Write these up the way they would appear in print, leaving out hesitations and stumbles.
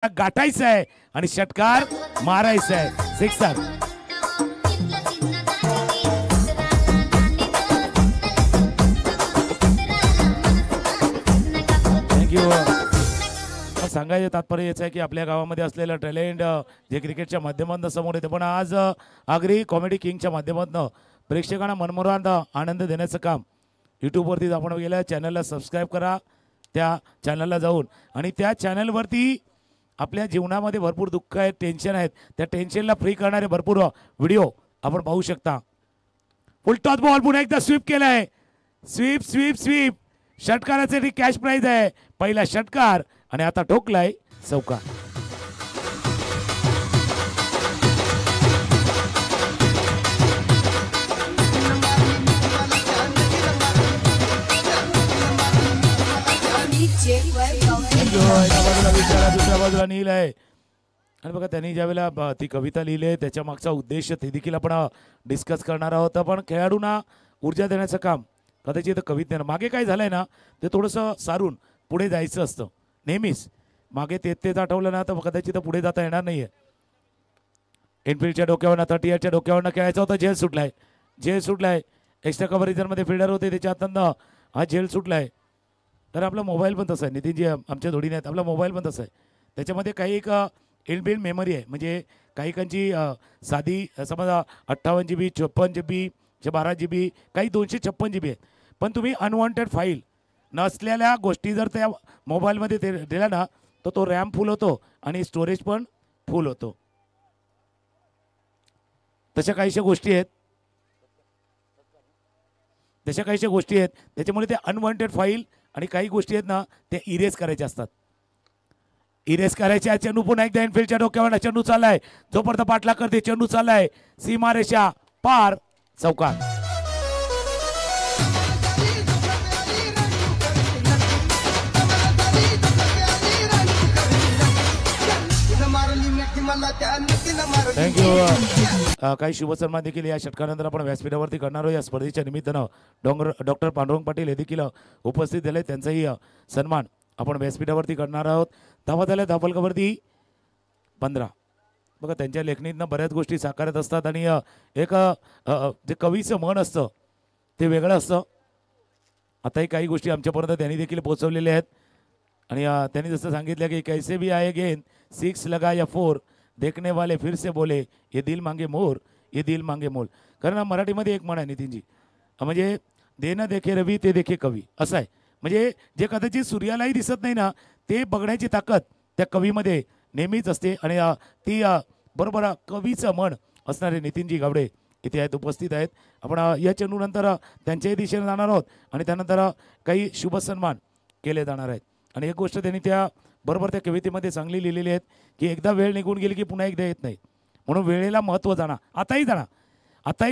गाठायचं आहे आणि षटकार मारायचा आहे. सिक्सर. थँक्यू. सांगायचं तात्पर्य याचं आहे की आपल्या गावामध्ये असलेलं टॅलेंट जे क्रिकेटच्या माध्यमातून समोर येते, पण आज आगरी कॉमेडी किंगच्या माध्यमातून प्रेक्षकांना मनमुराद आनंद देण्याचं काम यूट्यूबवरती आपण गेल्या चॅनलला सबस्क्राईब करा. त्या चॅनलला जाऊन आणि त्या चॅनलवरती आपल्या जीवनामध्ये भरपूर दुःख आहेत, टेन्शन आहेत, त्या टेन्शनला फ्री करणारे भरपूर व्हिडिओ आपण पाहू शकता. फुलटॉस बॉल पुन्हा एकदा स्वीप केलाय. Sweep sweep sweep. षटकारासाठी कॅश प्राइज आहे. पहिला षटकार आणि आता ठोकलाय चौकार. दुसऱ्या बाजूला नील आहे. आणि बघा त्यांनी ज्यावेळेला ती कविता लिहिली आहे त्याच्या मागचा उद्देश ते देखील आपण डिस्कस करणार आहोत. पण खेळाडूंना ऊर्जा देण्याचं काम कदाचित कवितेनं मागे काय झालंय ना ते थोडंसं सारून पुढे जायचं असतं. नेहमीच मागे तेच आठवलं ना तर कदाचित पुढे जाता येणार नाहीये. इनफिल्डच्या डोक्यावरनं 38च्या डोक्यावरनं खेळायचा होता. झेल सुटलाय. झेल सुटलाय. एक्स्ट्रा कव्हरेजमध्ये फिल्डर होते त्याच्या हातानं हा झेल सुटलाय. तर आपला मोबाईल पण तसा आहे नितीनजी, आमच्या जोडीने आहेत. आपला मोबाईल पण तसा आहे. त्याच्यामध्ये काही एक इनबिल्ट मेमरी आहे. म्हणजे काही काहींची साधी समजा 58 GB 54 GB 12 GB काही 256 GB आहेत. पण तुम्ही अनवॉन्टेड फाईल नसलेल्या गोष्टी जर त्या मोबाईलमध्ये दिल्या ना तर तो रॅम फुल होतो आणि स्टोरेज पण फुल होतो. तशा काहीशा गोष्टी आहेत. त्याच्यामुळे ते अनवॉन्टेड फाईल आणि काही गोष्टी आहेत ना ते इरेज करायचे असतात. इरेज करायचे. चेंडू पुन्हा एकदा इनफिल्डच्या डोक्यावर चेंडू चाललाय. जोपर्यंत पाठला करते चेंडू चाललाय सीमारेषा पार. चौकार. थँक्यू. काही शुभसन्मान देखील या षटकानंतर आपण व्यासपीठावरती करणार आहोत. या स्पर्धेच्या निमित्तानं डॉक्टर पांडुरंग पाटील हे देखील उपस्थित झाले. त्यांचाही सन्मान आपण व्यासपीठावरती करणार आहोत. धावा झाल्या धावफलकावरती 15. बघा त्यांच्या लेखणीतनं बऱ्याच गोष्टी साकारत असतात आणि एक जे कवीचं मन असतं ते वेगळं असतं. आताही काही गोष्टी आमच्यापर्यंत त्यांनी देखील पोहोचवलेल्या आहेत. आणि त्यांनी जसं सांगितलं की कैसे भी आए गेंद 6 लगा या 4 देखने वाले फिर से बोले ये दिल मांगे मोर ये दिल मांगे मोल. कारण मराठीमध्ये एक म्हण आहे नितीनजी, म्हणजे दे न देखे रवी ते देखे कवी असं आहे. म्हणजे जे कदाचित सूर्यालाही दिसत नाही ना ते बघण्याची ताकद त्या कवीमध्ये नेहमीच असते. आणि ती बरोबर कवीचं मन असणारे नितीनजी गावडे इथे आहेत, उपस्थित आहेत. आपण या चेंडूनंतर त्यांच्याही दिशेने जाणार आहोत आणि त्यानंतर काही शुभ सन्मान केले जाणार आहेत. आणि एक गोष्ट त्यांनी त्या बरोबर त्या कवितेमध्ये चांगली लिहिलेली आहेत की एकदा वेळ निघून गेली की पुन्हा एकदा येत नाही. म्हणून वेळेला महत्त्व जाणा. आताही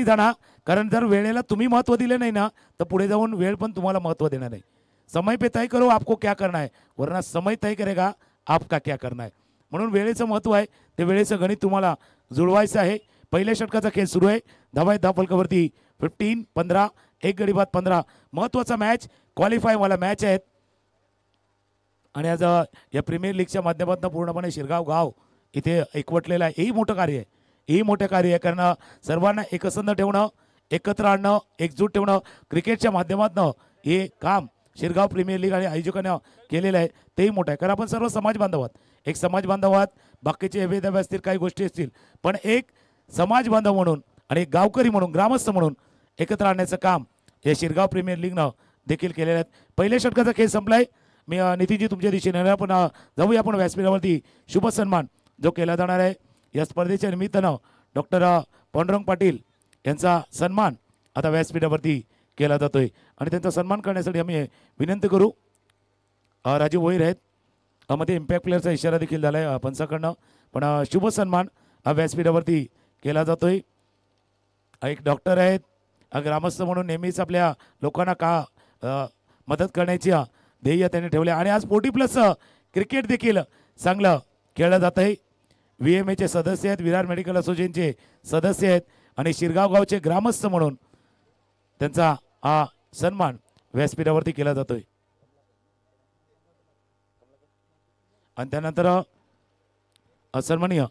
जाणा. कारण जर वेळेला तुम्ही महत्त्व दिले नाही ना तर पुढे जाऊन वेळ पण तुम्हाला महत्त्व देणार नाही. समय पे तय करो आपको क्या करना है वरना समय तय करेगा आपका क्या करना है. म्हणून वेळेचं महत्त्व आहे. ते वेळेचं गणित तुम्हाला जुळवायचं आहे. पहिल्या षटकाचा खेळ सुरू आहे. धावा आहेत धावफलकावरती 15 15 एक गडी बाद 15. महत्त्वाचा मॅच क्वालिफायवाला मॅच आहेत. आणि आज या प्रीमियर लीगच्या माध्यमातून पूर्णपणे शिरगाव गाव इथे एकवटलेलं आहे. हेही मोठं कार्य आहे. हेही मोठं कार्य आहे. कारण सर्वांना एकसंध ठेवणं, एकत्र आणणं, एकजूट ठेवणं क्रिकेटच्या माध्यमातून हे काम शिरगाव प्रीमियर लीग आणि आयोजकांना केलेलं आहे. तेही मोठं आहे. कारण आपण सर्व समाज बांधव आहात. एक समाज बांधव आहात. बाकीचे वेगवेगळे असतील काही गोष्टी असतील पण एक समाज बांधव म्हणून आणि एक गावकरी म्हणून ग्रामस्थ म्हणून एकत्र आणण्याचं काम या शिरगाव प्रीमियर लीगनं देखील केलेलं आहे. पहिल्या षटकाचा खेळ संपलाय. मी नितीनजी तुमच्या दिशेने आपण जाऊया आपण व्यासपीठावरती शुभ सन्मान जो केला जाणार आहे. या स्पर्धेच्या निमित्तानं डॉक्टर पांडुरंग पाटील यांचा सन्मान आता व्यासपीठावरती केला जातोय. आणि त्यांचा सन्मान करण्यासाठी आम्ही विनंती करू. राजू भोईर आहेत. मध्ये इम्पॅक्ट प्लेअरचा इशारा देखील झाला आहे पंचाकडनं. पण शुभ सन्मान हा व्यासपीठावरती केला जातोय. एक डॉक्टर आहेत. ग्रामस्थ म्हणून नेहमीच आपल्या लोकांना का मदत करण्याची ध्येय त्यांनी ठेवले. आणि आज 40+ क्रिकेट देखील चांगलं खेळलं जात आहे. VMAचे सदस्य आहेत. विरार मेडिकल असोसिएशनचे सदस्य आहेत. आणि शिरगाव गावचे ग्रामस्थ म्हणून त्यांचा हा सन्मान व्यासपीठावरती केला जातोय. आणि त्यानंतर सन्माननीय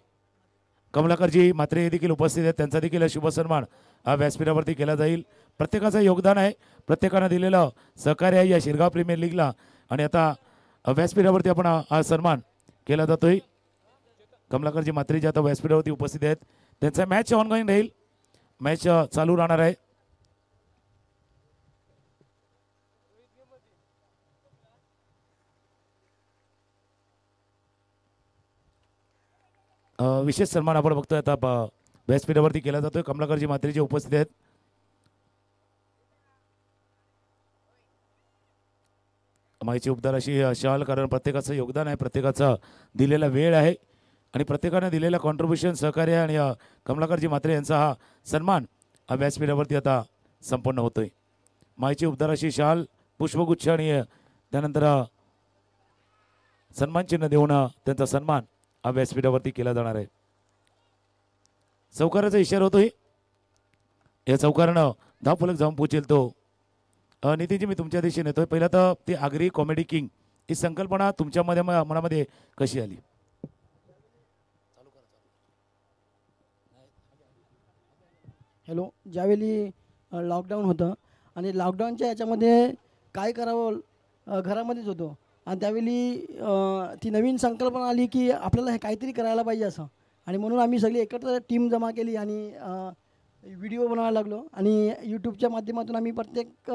कमलाकरजी मात्रे हे देखील उपस्थित आहेत, त्यांचा देखील शुभ सन्मान व्यासपीठावरती केला जाईल. प्रत्येकाचं योगदान आहे, प्रत्येकानं दिलेलं सहकार्य आहे या शिरगाव प्रीमियर लीगला. आणि आता व्यासपीठावरती आपण हा सन्मान केला जातोय. कमलाकरजी मात्रे जे आता व्यासपीठावरती उपस्थित आहेत, त्यांचा मॅच ऑनगोईंग राहील, मॅच चालू राहणार आहे. विशेष सन्मान आपण बघतोय आता व्यासपीठावरती केला जातोय. कमलाकरजी मात्रेजी उपस्थित आहेत. माहिती उपदार अशी शाल, कारण प्रत्येकाचं योगदान आहे, प्रत्येकाचा दिलेला वेळ आहे आणि प्रत्येकाने दिलेला कॉन्ट्रीब्युशन सहकार्य आणि कमलाकरजी मात्रे यांचा हा सन्मान व्यासपीठावरती आता संपन्न होतोय. माहिती उपदार अशी शाल, पुष्पगुच्छ आणि त्यानंतर सन्मान चिन्ह देऊन त्यांचा सन्मान व्यासपीठावरती केला जाणार आहे. चौकाराचा इशारा होतोय, या चौकारानं धावफलक जाऊन पोहोचेल तो. नितीनजी मी तुमच्या दिशेने येतोय. पहिला तर ती आगरी कॉमेडी किंग ही संकल्पना तुमच्या मनामध्ये कशी आली? हॅलो, ज्यावेळी लॉकडाऊन होतं आणि लॉकडाऊनच्या याच्यामध्ये काय करावं घरामध्येच होतो आणि त्यावेळी ती नवीन संकल्पना आली की आपल्याला हे काहीतरी करायला पाहिजे असं. आणि म्हणून आम्ही सगळी एकत्र टीम जमा केली आणि व्हिडिओ बनवायला लागलो आणि यूट्यूबच्या माध्यमातून आम्ही प्रत्येक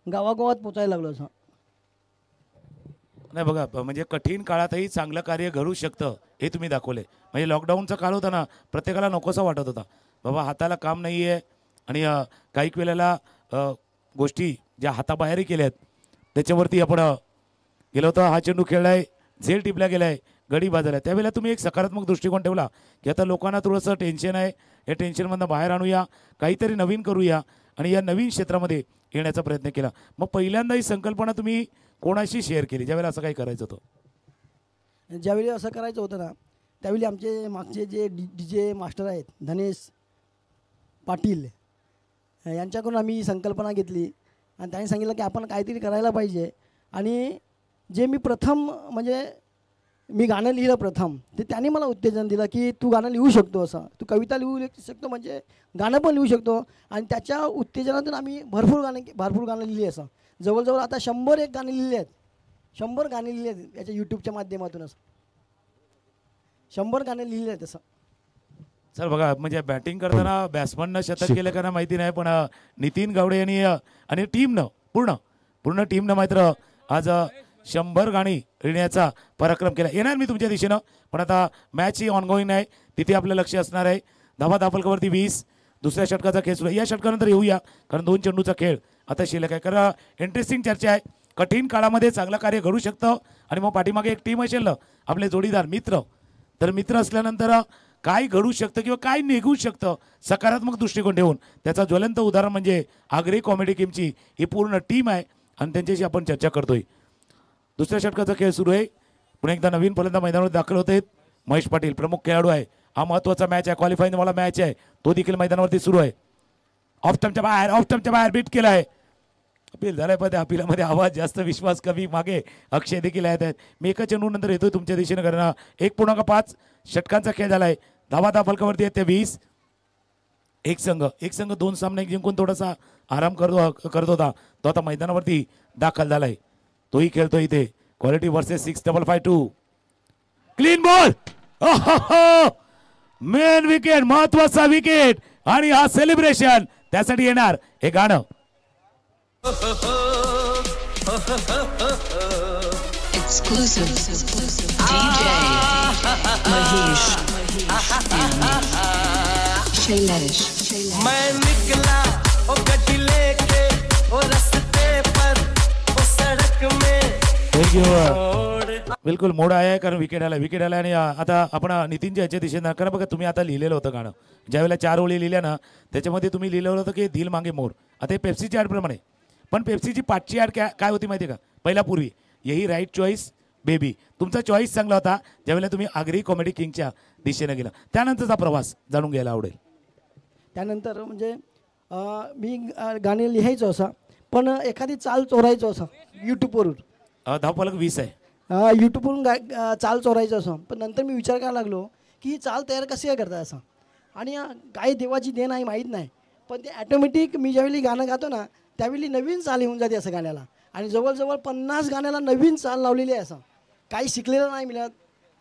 गावागावात पोचायला लागलो असं. नाही बघा, म्हणजे कठीण काळातही चांगलं कार्य घडू शकतं हे तुम्ही दाखवले. म्हणजे लॉकडाऊनचा काळ होता ना, प्रत्येकाला नकोसा वाटत होता, बाबा हाताला काम नाही आहे आणि काही वेळेला गोष्टी ज्या हाताबाहेरही केल्या आहेत त्याच्यावरती आपण गेलो होतो. हा चेंडू खेळलाय, झेल टिपला गेलाय, गडी बाजला. त्यावेळेला तुम्ही एक सकारात्मक दृष्टिकोन ठेवला की आता लोकांना थोडंसं टेन्शन आहे, या टेन्शनमधनं बाहेर आणूया, काहीतरी नवीन करूया आणि या नवीन क्षेत्रामध्ये येण्याचा प्रयत्न केला. मग पहिल्यांदा ही संकल्पना तुम्ही कोणाशी शेअर केली ज्यावेळेला असं काही करायचं होतं? ज्यावेळी असं करायचं होतं ना, त्यावेळी आमचे मागचे जे DJ मास्टर आहेत धनेश पाटील यांच्याकडून आम्ही संकल्पना घेतली आणि त्यांनी सांगितलं की आपण काहीतरी करायला पाहिजे. आणि जे मी प्रथम म्हणजे मी गाणं लिहिलं प्रथम, ते त्यांनी मला उत्तेजन दिलं की तू गाणं लिहू शकतो, असं तू कविता लिहू शकतो, म्हणजे गाणं पण लिहू शकतो. आणि त्याच्या उत्तेजनातून आम्ही भरपूर गाणं लिहिली. असं जवळजवळ आता 101 गाणी लिहिली आहेत, 100 गाणी लिहिली आहेत याच्या यूट्यूबच्या माध्यमातून. असं 100 गाणे लिहिली आहेत. असं सर बघा, म्हणजे बॅटिंग करताना बॅट्समननं शतक केलं का ना माहिती नाही, पण नितीन गावडे यांनी आणि टीमनं पूर्ण टीमनं मात्र आज 100 गाणी लिहिण्याचा पराक्रम केला. येणार मी तुमच्या दिशेनं, पण आता मॅच ही ऑनगोईंग आहे, तिथे आपलं लक्ष असणार आहे. धावफलकावरती 20, दुसऱ्या षटकाचा खेळ सुरू आहे. या षटकानंतर येऊया, कारण 2 चेंडूचा खेळ आता शिल्लक आहे. कारण इंटरेस्टिंग चर्चा आहे, कठीण काळामध्ये चांगलं कार्य घडू शकतं आणि मग पाठीमागे एक टीम असेल आपले जोडीदार मित्र, तर मित्र असल्यानंतर काय घडू शकतं किंवा काय निघू शकतं सकारात्मक दृष्टिकोन ठेवून. त्याचा ज्वलंत उदाहरण म्हणजे आगरी कॉमेडी किंगची ही पूर्ण टीम आहे आणि त्यांच्याशी आपण चर्चा करतोय. दुसऱ्या षटकाचा खेळ सुरू आहे. पुन्हा एकदा नवीन फलंदाज मैदानावर दाखल होत आहेत. महेश पाटील प्रमुख खेळाडू आहे. हा महत्त्वाचा मॅच आहे, क्वालिफाईंग वाला मॅच आहे, तो देखील मैदानावरती सुरू आहे. ऑफ स्टंपच्या बाहेर बीट केला आहे. अपील झालंय, पण त्या अपिलामध्ये आवाज जास्त, विश्वास कमी. मागे अक्षय देखील आहेत. मी एका चेंडू नंतर येतोय तुमच्या दिशेने, कारण 1.5 षटकांचा खेळ झालाय. धावफलकावरती आहेत त्या 20. एक संघ 2 सामने जिंकून थोडासा आराम करत होता, तो आता मैदानावरती दाखल झालाय. तोही खेळतो इथे. Quality versus 6-5-5-2. Clean ball, main wicket, महत्वाचा विकेट आणि हा सेलिब्रेशन. त्यासाठी येणार हे गाणं. Exclusive DJ Mahesh Shailesh. मैं निकला ओ गड्डी लेके ओ रास्ते पर ओ सड़क में. थँक्यू. बिलकुल मोड आहे, कारण विकेट आला आणि आता आपण नितीनच्या याच्या दिशेनं. कारण बघा, तुम्ही आता लिहिलेलं होतं गाणं, ज्यावेळेला 4 ओळी लिहिल्या ना, त्याच्यामध्ये तुम्ही लिहिलं होतं की दिल मागे मोर. आता हे पेप्सीची ॲडप्रमाणे, पण पेप्सीची 5ची ॲड काय होती माहिती आहे का? पहिला पूर्वी यही राईट चॉईस बेबी, तुमचा चॉईस चांगला होता ज्यावेळेला तुम्ही आगरी कॉमेडी किंगच्या दिशेने गेला. त्यानंतरचा प्रवास जाणून घ्यायला आवडेल. त्यानंतर म्हणजे मी गाणे लिहायचो असं, पण एखादी चाल चोरायचो असं यूट्यूबवरून. धावफलक 20 आहे. यूट्यूबवरून चाल चोरायचं असं. पण नंतर मी विचार करायला लागलो की ही चाल तयार कशी काय करतात असं. आणि काही देवाची देण आहे माहीत नाही, पण ते ॲटोमॅटिक मी ज्यावेळी गाणं गातो ना त्यावेळी नवीन चाल येऊन जाते असं गाण्याला. आणि जवळजवळ 50 गाण्याला नवीन चाल लावलेली आहे असं. काही शिकलेलं नाही मिळत.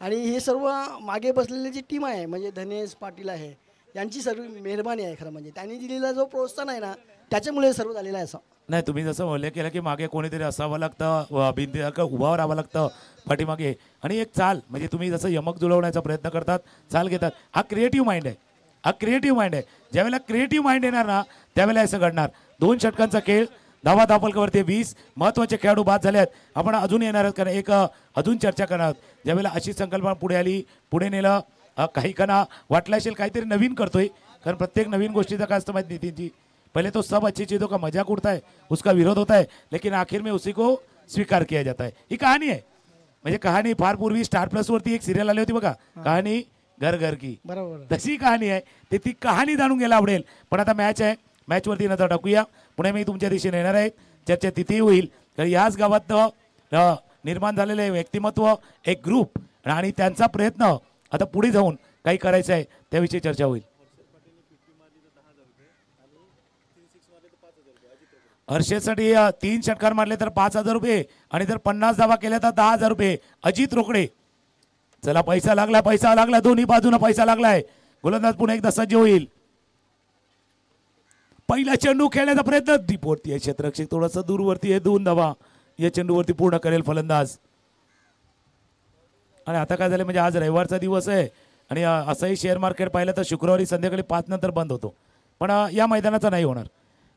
आणि हे सर्व मागे बसलेली जी टीम आहे म्हणजे धनेश पाटील आहे यांची सर्व मेहरबानी आहे खरं म्हणजे. त्यांनी दिलेला जो प्रोत्साहन आहे ना त्याच्यामुळे हे सर्व झालेलं आहे असं. नाही, तुम्ही जसं उल्लेख केला की मागे कोणीतरी असावं लागतं, भिंती उभा राहावं लागतं पाठीमागे, आणि एक चाल म्हणजे तुम्ही जसं यमक जुळवण्याचा प्रयत्न करतात, चाल घेतात. हा क्रिएटिव्ह माइंड आहे, हा क्रिएटिव्ह माइंड आहे. ज्यावेळेला क्रिएटिव्ह माइंड येणार ना त्यावेळेला असं घडणार. 2 षटकांचा खेळ, धावा धापलकावरती 20 महत्त्वाचे खेळाडू बाद झाले आहेत. आपण अजून येणार आहोत कारण एक अजून चर्चा करणार आहोत. ज्यावेळेला अशी संकल्पना पुढे आली, पुढे नेलं, काही काना वाटलं असेल काहीतरी नवीन करतोय, कारण प्रत्येक नवीन गोष्टीचा काय असतं माहिती नितीनजी, पहले तो सब अच्छी चीज़ों का मजाक उड़ता है, उसका विरोध होता है, लेकिन आखिर में उसी को स्वीकार किया जाता है. ही कहाणी आहे. म्हणजे कहाणी फार पूर्वी स्टार प्लस वरती एक सिरियल आली होती बघा, कहाणी घर घर की, बरोबर. तशी कहाणी आहे. ते ती कहाणी जाणून घ्यायला आवडेल. पण आता मॅच आहे, मॅचवरती नजर टाकूया. पुणे मी तुमच्या दिशेने येणार आहे, चर्चा तिथेही होईल. तर याच गावात निर्माण झालेले व्यक्तिमत्व, एक ग्रुप आणि त्यांचा प्रयत्न आता पुढे जाऊन काही करायचं आहे त्याविषयी चर्चा होईल. हर्षदसाठी 3 षटकार मारले तर 5,000 रुपये, आणि जर 50 धावा केल्या तर 10,000 रुपये. अजित रोकडे, चला पैसा लागला, पैसा लागला, दोन्ही बाजूने पैसा लागलाय. गोलंदाज पुन्हा एकदा सज्ज होईल. पहिला चेंडू खेळण्याचा प्रयत्न, डीपवरती आहे क्षेत्ररक्षक, थोडासा दूरवरती आहे. 2 धावा या चेंडूवरती पूर्ण करेल फलंदाज. आणि आता काय झालं म्हणजे आज रविवारचा दिवस आहे आणि असंही शेअर मार्केट पाहिलं तर शुक्रवारी संध्याकाळी 5 नंतर बंद होतो. पण या मैदानाचं नाही होणार.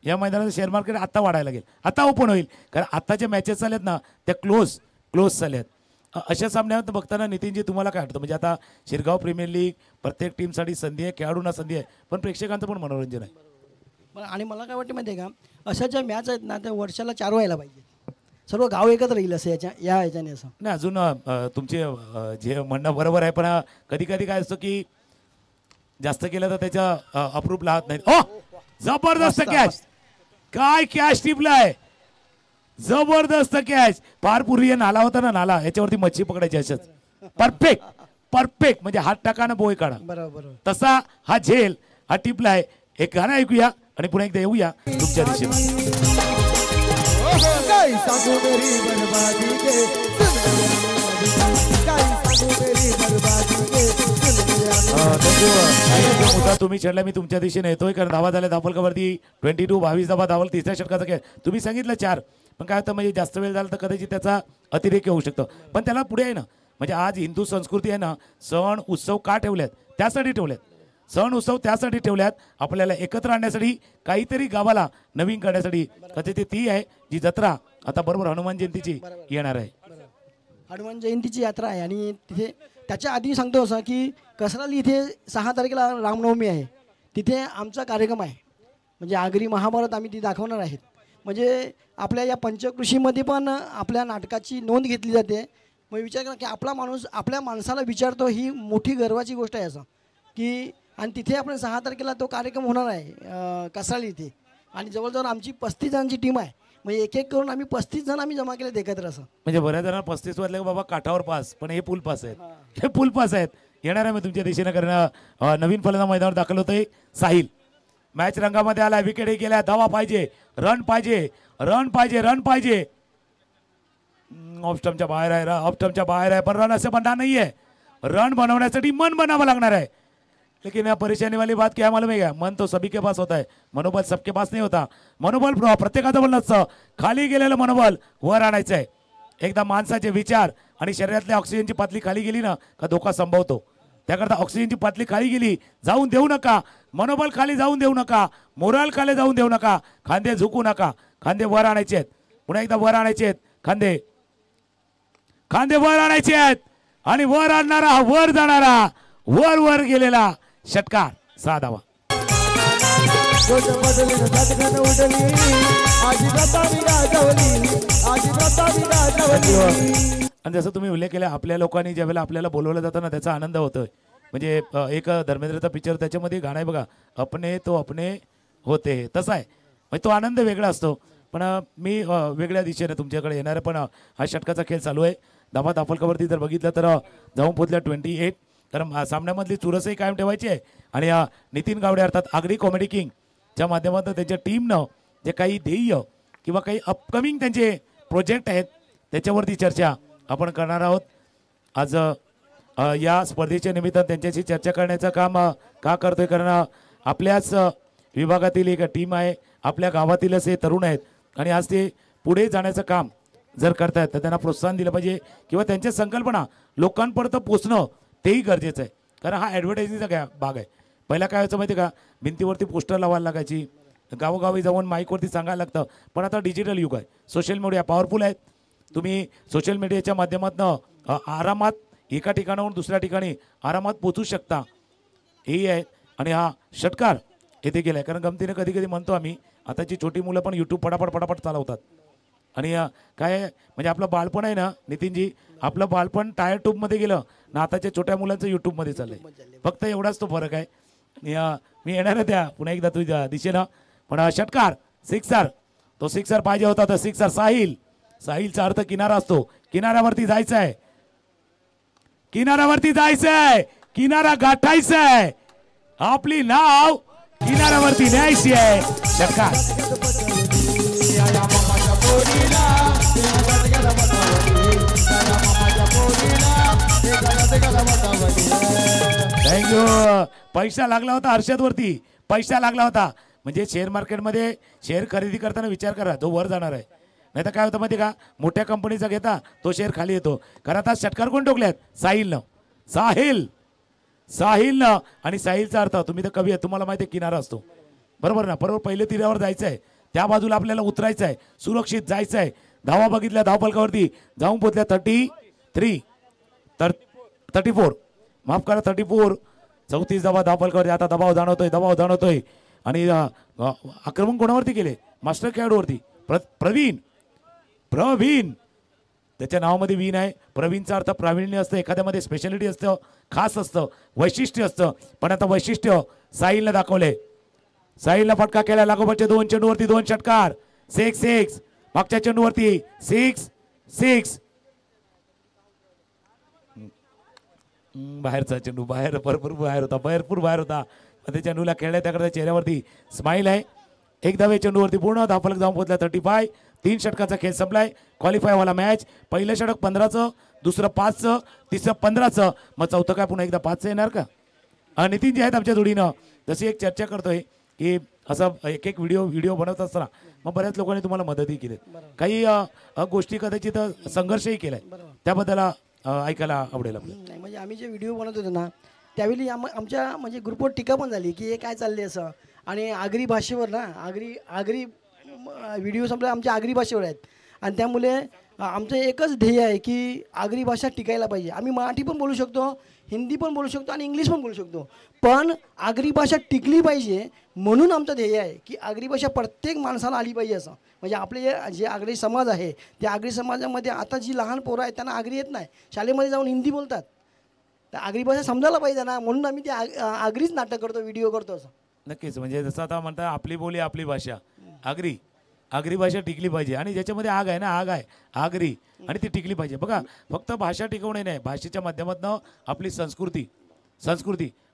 या मैदानाचं शेअर मार्केट आता वाढायला लागेल, आता ओपन होईल, कारण आत्ताचे मॅचेस झालेत ना त्या क्लोज झाल्यात. अशा सामन्यात बघताना नितीनजी तुम्हाला काय वाटतं? म्हणजे आता शिरगाव प्रीमियर लीग प्रत्येक टीमसाठी संधी आहे, खेळाडूंना संधी आहे, पण प्रेक्षकांचं पण मनोरंजन आहे. आणि मला काय वाटतं माहिती आहे का, अशा ज्या मॅच आहेत ना त्या वर्षाला 4 व्हायला पाहिजे. सर्व गाव एकत्र राहील असं या ह्याच्याने असं. नाही, अजून तुमचे जे म्हणणं बरोबर आहे, पण कधी कधी काय असतं की जास्त केलं तर त्याच्या अप्रूप राहत नाही. ओ जबरदस्त कॅच, काय कॅच टिपलाय, जबरदस्त कॅच. फार पूर्वी नाला होता ना, नाला याच्यावरती मच्छी पकडायची अशाच. परफेक्ट म्हणजे हात टाका ना बोय काढा, बरोबर तसा हा झेल हा टिपलाय. एक गाणं ऐकूया आणि पुन्हा एकदा येऊया तुमच्या दिशेने. मुद्दा तुम्ही छेडला, मी तुमच्या दिशेने येतोय, कारण धावा झाल्या दाफलकावरती 22 धावा धावल. तिसऱ्या षटकाचा खेळ तुम्ही सांगितलं 4, पण काय होतं म्हणजे जास्त वेळ झाला तर कदाचित त्याचा अतिरेक होऊ शकतो. पण त्याला पुढे आहे ना, म्हणजे आज हिंदू संस्कृती आहे ना, सण उत्सव का ठेवल्यात? त्यासाठी ठेवल्यात. सण उत्सव त्यासाठी ठेवल्यात, आपल्याला एकत्र आणण्यासाठी, काहीतरी गावाला नवीन करण्यासाठी. कदाचित ती आहे जी जत्रा आता बरोबर हनुमान जयंतीची येणार आहे. हनुमान जयंतीची यात्रा आहे आणि तिथे त्याच्या आधी सांगतो असं की कसराली इथे 6 तारखेला रामनवमी आहे. तिथे आमचा कार्यक्रम आहे, म्हणजे आगरी महाभारत आम्ही ती दाखवणार आहेत. म्हणजे आपल्या या पंचकृषीमध्ये पण आपल्या नाटकाची नोंद घेतली जाते. मग विचार करा की आपला माणूस आपल्या माणसाला विचारतो, ही मोठी गर्वाची गोष्ट आहे असं की. आणि तिथे आपण 6 तारखेला तो कार्यक्रम होणार आहे कसराली इथे. आणि जवळजवळ आमची 35 जणांची टीम आहे, म्हणजे एक करून आम्ही 35 जण आम्ही जमा केले एकत्र असं. म्हणजे बऱ्याच जणांना 35 वाजले बाबा काठावर पास, पण हे पूल पास आहेत, हे पूल पास आहेत. येणार आहे मी तुमच्या दिशेने, कारण नवीन फलंदाज मैदानावर दाखल होतोय साहिल. मॅच रंगामध्ये आला, विकेटही गेल्या, धावा पाहिजे, रन पाहिजे, रन पाहिजे, रन पाहिजे. ऑफ स्टंपच्या बाहेर आहे, ऑफ स्टंपच्या बाहेर आहे, पण रन असं बनणार नाहीये. रन बनवण्यासाठी मन बनावं लागणार आहे. लेकिन परेशानी वाली बात क्या मालूम है क्या, मन तो सभी के पास होता है, मनोबल सबके पास नहीं होता. मनोबल प्रत्येकाचं नसतं, खाली गेलेलं मनोबल वर आणायचं आहे. एकदा माणसाचे विचार आणि शरीरातली ऑक्सिजनची पातळी खाली गेली ना का धोका संभवतो. त्याकरता ऑक्सिजनची पातळी खाली गेली जाऊन देऊ नका, मनोबल खाली जाऊन देऊ नका, मोराल खाली जाऊन देऊ नका, खांदे झुकू नका, खांदे वर आणायचे आहेत. पुन्हा एकदा वर आणायचे आहेत, खांदे खांदे वर आणायचे आहेत. आणि वर आणणारा, वर जाणारा, वर वर गेलेला षटकार 6 धावा. आणि जसं तुम्ही उल्लेख केला, आपल्या लोकांनी ज्यावेळेला आपल्याला बोलवलं जातं ना त्याचा आनंद होतोय. म्हणजे एक धर्मेंद्रचा पिक्चर, त्याच्यामध्ये गाणं आहे बघा, अपने तो अपने होते, तसा आहे. म्हणजे तो आनंद वेगळा असतो. पण मी वेगळ्या दिशेने तुमच्याकडे येणार आहे. पण हा षटकाचा खेळ चालू आहे. धावा दाफलकावरती जर बघितलं तर जाऊन पोहोचल्या 28. कारण सामन्यामधली चुरसही कायम ठेवायची आहे. आणि नितीन गावडे अर्थात आगरी कॉमेडी किंगच्या माध्यमातून त्यांच्या टीमनं जे काही ध्येय किंवा काही अपकमिंग त्यांचे प्रोजेक्ट आहेत त्याच्यावरती चर्चा आपण करणार आहोत. आज या स्पर्धेच्या निमित्तानं त्यांच्याशी चर्चा करण्याचं काम का करतोय, कारण आपल्याच विभागातील एक टीम आहे, आपल्या गावातीलच हे तरुण आहेत आणि आज ते पुढे जाण्याचं काम जर करतायत तर त्यांना प्रोत्साहन दिलं पाहिजे किंवा त्यांच्या संकल्पना लोकांपर्यंत पोचणं तेही गरजेचं आहे. कारण हा ॲडव्हर्टायझिंगचा भाग आहे. पहिला काय व्हायचं माहिती आहे का, भिंतीवरती पोस्टर लावायला लागायची, गावोगावी जाऊन माईकवरती सांगायला लागतं. पण आता डिजिटल युग आहे, सोशल मीडिया पॉवरफुल आहेत. तुम्ही सोशल मीडियाच्या माध्यमातून आरामात एका ठिकाणाहून दुसऱ्या ठिकाणी आरामात पोचू शकता, हेही आहे. आणि हा षटकार येथे केला आहे, कारण गमतीने कधी कधी म्हणतो आम्ही आताची छोटी मुलं पण यूट्यूब पटापट चालवतात. आणि काय म्हणजे आपलं बालपण आहे ना नितीनजी, आपलं बालपण टायर ट्यूबमध्ये गेलं ना, आताच्या छोट्या मुलांचं यूट्यूबमध्ये चाललंय. फक्त एवढाच तो फरक आहे. आणि मी येणार आहे त्या पुन्हा एकदा तुझ्या दिशेनं. पण षटकार सिक्सर, तो सिक्सर पाहिजे होता तर सिक्सर. साहिलचा अर्थ किनारा असतो, किनाऱ्यावरती जायचं आहे, किनाऱ्यावरती जायचंय, किनारा गाठायचा आहे, आपली नाव किनाऱ्यावरती न्यायची आहे. षटकार. थँक्यू. पैसा लागला होता हर्षदवरती, पैसा लागला होता. म्हणजे शेअर मार्केटमध्ये शेअर खरेदी करताना विचार करा, जो वर जाणार आहे. नाही तर काय होतं माहिती का, मोठ्या कंपनीचा घेता तो शेअर खाली येतो. कारण आता षटकार कोण ठोकल्यात, साहिलनं. आणि साहिलचा अर्थ तुम्ही तर कवी आहे, तुम्हाला माहिती आहे किनारा असतो, बरोबर ना. बरोबर पहिले तीरावर जायचं आहे, त्या बाजूला आपल्याला उतरायचं आहे, सुरक्षित जायचं आहे. धावा बघितल्या धावफलकावरती जाऊन पोचल्या 34, माफ करा 34, 34 धावा धावफलकावरती. आता दबाव जाणवतोय. आणि आक्रमण कोणावरती केले, मास्टर खेळाडूवरती. प्रवीण त्याच्या नावामध्ये विन आहे. प्रवीणचा अर्थ प्रावीण्य असतं, एखाद्यामध्ये स्पेशालिटी असतं, खास असतं, वैशिष्ट्य असतं. पण आता वैशिष्ट्य साहिलने दाखवले. साहिलला फटका केला, लागोपाठच्या 2 चेंडूवरती 2 षटकार. 6 मागच्या चेंडूवरती 6. बाहेरचा चेंडू भरपूर बाहेर होता. त्या चेंडूला खेळल्या त्याकडे चेहऱ्यावरती स्माईल आहे. एक धावे चेंडूवरती पूर्ण धावफलक जाऊन पोहोचला 35. 3 षटकाचा खेळ संपलाय. क्वालिफाय वाला मॅच. पहिलं षटक 15चं, दुसरं 5चं, तिसरं 15चं, मग चौथं काय पुन्हा एकदा 5चं येणार का. नितीन जे आहेत आमच्या जोडीनं, जशी एक चर्चा करतोय की असं एक व्हिडिओ बनवत असताना मग बऱ्याच लोकांनी तुम्हाला मदतही केली, काही गोष्टी कदाचित संघर्षही केलाय, त्याबद्दल ऐकायला आवडेल आपल्याला. नाही म्हणजे आम्ही जे व्हिडिओ बनवत होतो ना त्यावेळी आमच्या म्हणजे ग्रुपवर टीका पण झाली की हे काय चालले असं. आणि आगरी भाषेवर ना आगरी व्हिडिओ संपले आमच्या आगरी भाषेवर आहेत. आणि त्यामुळे आमचं एकच ध्येय आहे की आगरी भाषा टिकायला पाहिजे. आम्ही मराठी पण बोलू शकतो, हिंदी पण बोलू शकतो आणि इंग्लिश पण बोलू शकतो, पण आगरी भाषा टिकली पाहिजे. म्हणून आमचं ध्येय आहे की आगरी भाषा प्रत्येक माणसाला आली पाहिजे असं. म्हणजे आपले जे आगरी समाज आहे त्या आगरी समाजामध्ये आता जी लहान पोरं आहेत त्यांना आगरी येत नाही, शाळेमध्ये जाऊन हिंदी बोलतात. तर आगरी भाषा समजायला पाहिजे ना, म्हणून आम्ही ते आगरीच नाटक करतो, व्हिडिओ करतो असं. नक्कीच. म्हणजे जसं आता म्हणता आपली बोली आपली भाषा, आगरी भाषा टिकली पाहिजे. आणि ज्याच्यामध्ये आग आहे ना, आगरी, आणि ती टिकली पाहिजे. बघा फक्त भाषा टिकवणे नाही, भाषेच्या माध्यमातून आपली संस्कृती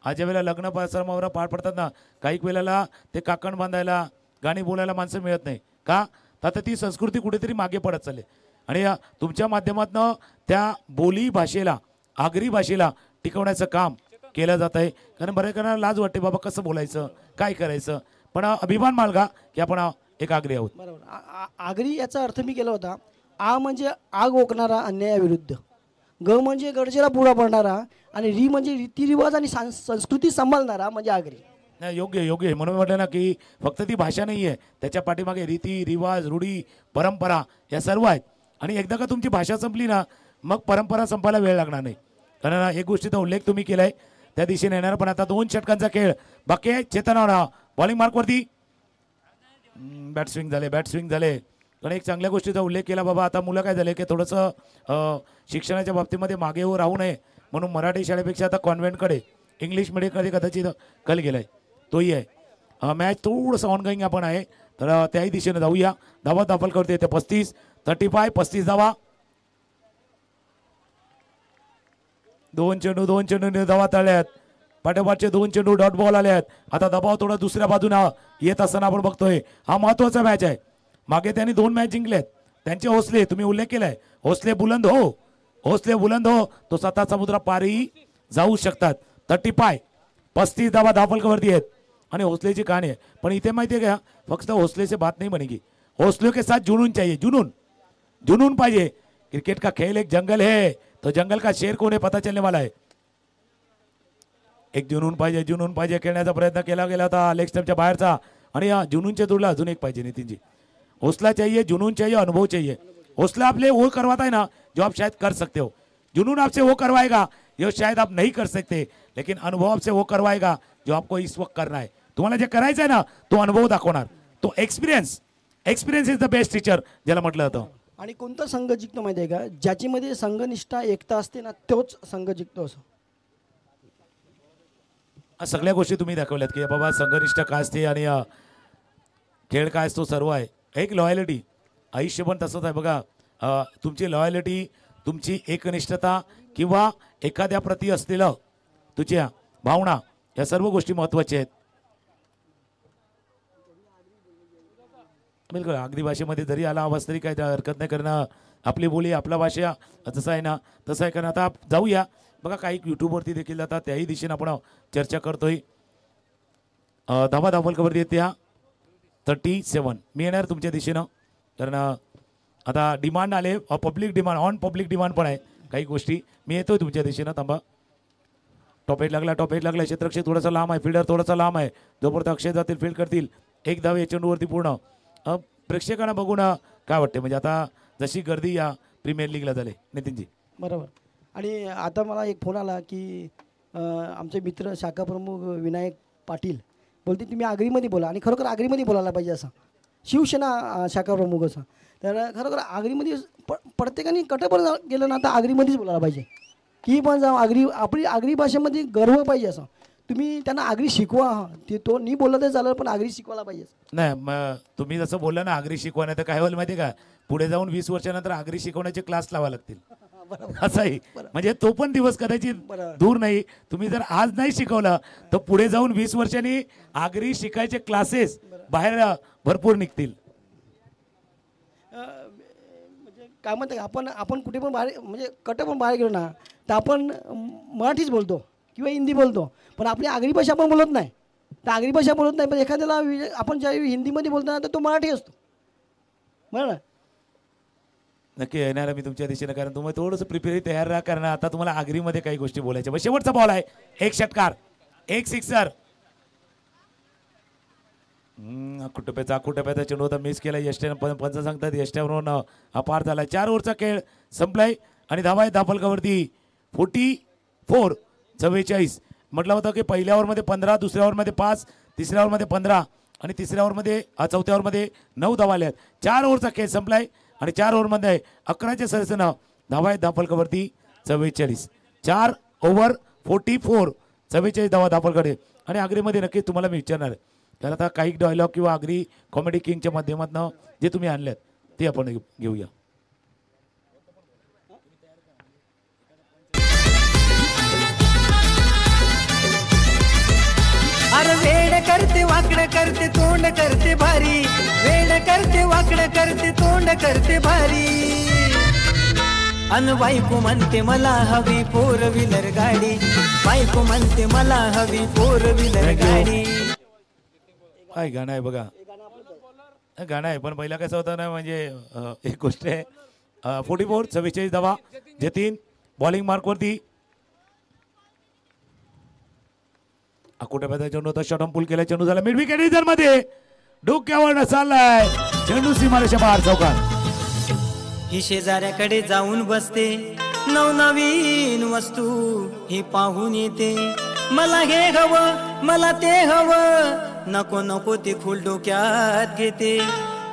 आज ज्या वेळेला लग्न समारंभ पार पडतात ना, काही वेळेला ते काकण बांधायला गाणी बोलायला माणसं मिळत नाही का, तर आता ती संस्कृती कुठेतरी मागे पडत चालली. आणि तुमच्या माध्यमातून त्या बोली भाषेला, आगरी भाषेला टिकवण्याचं काम केलं जात आहे. कारण बऱ्याच जणांना लाज वाटते, बाबा कसं बोलायचं, काय करायचं, पण अभिमान मालगा की आपण एक आगरी आहोत. बरोबर. आगरी याचा अर्थ मी केला होता. आ म्हणजे आग ओकणारा अन्यायाविरुद्ध, ग म्हणजे गरजेला पुरा पडणारा, आणि री म्हणजे रीतिरिवाज आणि संस्कृती सांभाळणारा म्हणजे आगरी. नाही, योग्य म्हणून म्हटलं ना की फक्त ती भाषा नाही आहे, त्याच्या पाठीमागे रीती रिवाज, रूढी, परंपरा या सर्व आहेत. आणि एकदा का तुमची भाषा संपली ना, मग परंपरा संपायला वेळ लागणार नाही. कारण एक गोष्टीचा उल्लेख तुम्ही केलाय, त्या दिशेने येणार. पण आता 2 षटकांचा खेळ बाकी आहे. चेतन बॉलिंग मार्कवरती बॅट स्विंग झाले. पण एक चांगल्या गोष्टीचा उल्लेख केला, बाबा आता मुलं काय झाले की थोडंसं शिक्षणाच्या बाबतीमध्ये मागे राहू नये म्हणून मराठी शाळेपेक्षा आता कॉन्व्हेंटकडे, इंग्लिश मिडियमकडे कदाचित कल गेलाय, तोही आहे. मॅच थोडंसं ऑनगोईंग आपण आहे, तर त्याही दिशेने जाऊया. धावा दाखल करते ते 35 धावा. दोन चेंडू धावा तळल्यात. पाठोपाठचे 2 चेंडू डॉट बॉल आले आहेत. आता दबाव थोडा दुसऱ्या बाजूने येत असताना आपण बघतोय. हा महत्वाचा मॅच आहे. मागे त्यांनी 2 मॅच जिंकलेत. त्यांचे हौसले तुम्ही उल्लेख केलाय. हौसले बुलंद हो, हौसले बुलंद हो, तो 7 समुद्र पारी जाऊ शकतात. 35 धावा धावफलकावरती आहेत आणि हौसलेची कहाणी आहे. पण इथे माहितीये का, फक्त हौसले से बात नहीं बनेगी, हौसलों के साथ जुनून चाहिए. जुनून पाहिजे. क्रिकेट का खेल एक जंगल है, तो जंगल का शेर कोण है पता चलने वाला है. एक जुनून पाहिजे. खेळण्याचा प्रयत्न केला गेला होता लेग स्टंपच्या बाहेरचा आणि या जुनूनच्या जोडला अजून एक पाहिजे नितीनजी. हौसला चाहिए, जुनून चाहिए, अनुभव चाहिए. हौसला आपले वो करवाता है ना जो आप शायद कर सकते हो. जुनून आपसे वो करवाएगा जो शायद आप नहीं कर सकते, लेकिन अनुभव आपसे वो करवाएगा जो आपको इस वक्त करना है. तुम्हाला जे करायचं आहे ना तो अनुभव दाखवणार. तो experience is the best teacher ज्याला म्हटलं जातं. आणि कोणता संघ जिंकतो माहिती आहे का, ज्याच्यामध्ये संघनिष्ठा एकता असते ना तोच संघ जिंकतो. असं सगळ्या गोष्टी तुम्ही दाखवल्यात की बाबा संघनिष्ठ काय असते आणि खेळ काय असतो सर्व आहे. एक लॉयलिटी, आयुष्य पण तसंच आहे बघा. तुमची लॉयलिटी, तुमची एकनिष्ठता किंवा एखाद्या प्रती असलेलं तुझ्या भावना, या सर्व गोष्टी महत्त्वाच्या आहेत. बिलकुल अगदी भाषेमध्ये जरी आला आवाज तरी काय हरकत नाही करणं. आपली बोली आपला भाषा जसं आहे ना तसं आहे. कारण आता जाऊया बघा काही यूट्यूबवरती देखील जातात त्याही दिशेने आपण चर्चा करतोय. धावा धावफलकावरती येते ह्या 37. मी येणार तुमच्या दिशेनं कारण आता डिमांड आले, पब्लिक डिमांड पण आहे काही गोष्टी. मी येतोय तुमच्या दिशेनं. थांबा. टॉप एट लागला. क्षेत्रक्षेत्र थोडासा लांब आहे, फिल्डर थोडासा लांब आहे. जोपर्यंत अक्षय जातील फील्ड करतील. एक धाव या चेंडूवरती पूर्ण. प्रेक्षकांना बघून काय वाटते म्हणजे आता जशी गर्दी या प्रीमियर लीगला झाली नितीनजी. बरोबर. आणि आता मला एक फोन आला की आमचे मित्र शाखा प्रमुख विनायक पाटील बोलते तुम्ही आगरीमध्ये बोला. आणि खरोखर आगरीमध्ये बोलायला पाहिजे असं शिवसेना शाखा प्रमुख असं. तर खरोखर आगरीमध्ये प्रत्येकाने कटपर गेलं ना आता आगरीमध्येच बोलायला पाहिजे की पण जाऊ आपली आगरी भाषेमध्ये गर्व पाहिजे असं. तुम्ही त्यांना आगरी शिकवा. ते तो नाही बोलला तर चालेल पण आगरी शिकवायला पाहिजे. नाही मग तुम्ही जसं बोलला ना आगरी शिकवण्यात तर काय होईल माहिती का, पुढे जाऊन 20 वर्षानंतर आगरी शिकवण्याचे क्लास लावा लागतील. असंही म्हणजे तो पण दिवस कदाचित दूर नाही. तुम्ही जर आज नाही शिकवलं तर पुढे जाऊन 20 वर्षांनी आगरी शिकायचे क्लासेस बाहेर भरपूर निघतील. म्हणजे काय म्हणते आपण कुठे पण बाहेर म्हणजे कटं पण बाहेर गेलो ना तर आपण मराठीच बोलतो किंवा हिंदी बोलतो, पण आपली आगरी भाषा आपण बोलत नाही. तर आगरी भाषा बोलत नाही पण एखाद्याला आपण ज्यावेळी हिंदीमध्ये बोलतो ना तर तो मराठी असतो. बरोबर. नक्की येणार मी तुमच्या दिशेनं कारण तुम्ही थोडंसं प्रिपेअर तयार राहा कारण आता तुम्हाला आगरीमध्ये काही गोष्टी बोलायच्या. शेवटचा बॉल आहे. एक षटकार, एक सिक्सर. कुटुंबाचा चेंडू होता मिस केला. यष्ट्यानं पंच सांगतात यष्ट्यावरून हा पार झाला. 4 ओव्हरचा खेळ संपलाय आणि धावा आहे धावफलकावरती 44. 44 म्हटलं होतं की पहिल्या ओव्हरमध्ये 15, दुसऱ्या ओव्हरमध्ये 5, तिसऱ्या ओव्हरमध्ये 15 आणि चौथ्या ओव्हरमध्ये 9 धावा आल्या. 4 ओव्हरचा खेळ संपलाय आणि 4 ओव्हरमध्ये 11च्या सदस्यानं धावा आहेत धावफलकावरती 44. 4 ओव्हर 44, 44 धावा धावफलकाकडे. आणि आगरीमध्ये नक्कीच तुम्हाला मी विचारणार त्याला आता काही डायलॉग किंवा आगरी कॉमेडी किंगच्या माध्यमातून जे तुम्ही आणल्यात ते आपण घेऊया. अरे वेड करते वाकड करते तोंड करते भारी, वेड करते वाकड करते तोंड करते भारी. अन बायको म्हणते मला हवी 4 व्हीलर गाडी, बायको म्हणते मला हवी 4 व्हीलर गाडी. काय गाणं आहे बघा, गाणं आहे पण पहिला कसं होतं ना म्हणजे एक गोष्ट आहे 44 46 धावा जतीन बॉलिंग मार्कवरती. अकोट्याचा चेंडू होता शॉर्ट पूल केला. चेंडू झाला मिड विकेट रिझर्व मध्ये डोक्यावर चाललाय चेंडू सीमारेषा बाहेर चौकार. ही शेजाऱ्याकडे जाऊन बसते नवनवीन वस्तू ही पाहून येते. मला हे हवं मला ते हवं नको नको ते फुल डोक्यात घेते.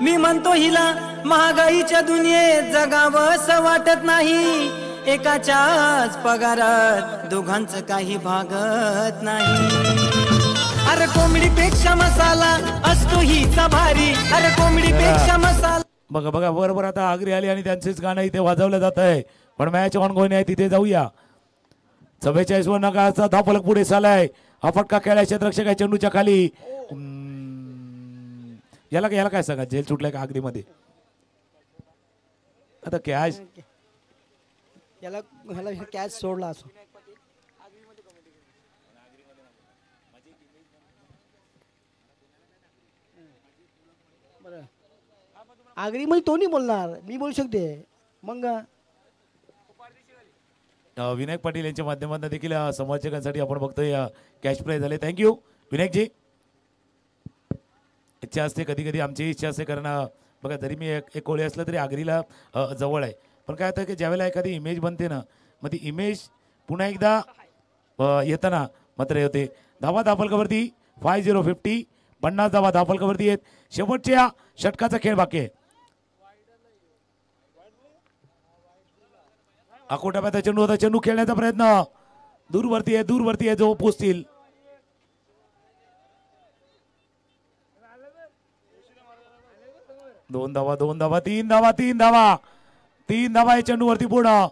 मी म्हणतो हिला महागाईच्या दुनियेत जगावंसं वाटत नाही. एकाच्याच पगारात दोघांचं काही भागत नाही. अरे कोंबडीपेक्षा मसाला असतो हिचा भारी. अरे कोंबडीपेक्षा मसाला. बघा बघा बरोबर आता आगरी आली आणि त्यांचेच गाणं इथे वाजवलं जात आहे पण मॅच ऑन गोईन आहे तिथे जाऊया. 44 वर नकाराचा धावफलक पुढे चालाय. हा फटका खेळाय क्षेत्ररक्षक आहे चेंडूच्या खाली. याला काय सांगा, जेल सुटलाय का आगरीमध्ये आता कॅच. याला ह्याला कॅच सोडला असं. बरं आगरीमध्ये तो नाही बोलणार, मी बोलू शकते मग. विनायक पाटील यांच्या माध्यमातून देखील समालोचकांसाठी आपण बघतोय कॅश प्राइज झाले. थँक्यू विनायकजी. इच्छा असते कधी कधी, आमची इच्छा असते, कारण बघा जरी मी एक कोळी असलं तरी आगरीला जवळ आहे, पण काय होतं की ज्यावेळेला एखादी इमेज बनते ना, मग ती इमेज पुन्हा एकदा येताना मात्र होते. धावा धावफलकावरती 50 50 धावा धावफलकावरती आहेत. शेवटच्या षटकाचा खेळ बाकी आहे. अकोटाप्याचा चेंडू होता, चेंडू खेळण्याचा प्रयत्न दूरवरती आहे जो पोचतील. दोन धावा 3 धावा आहे चेंडूवरती पूर्ण.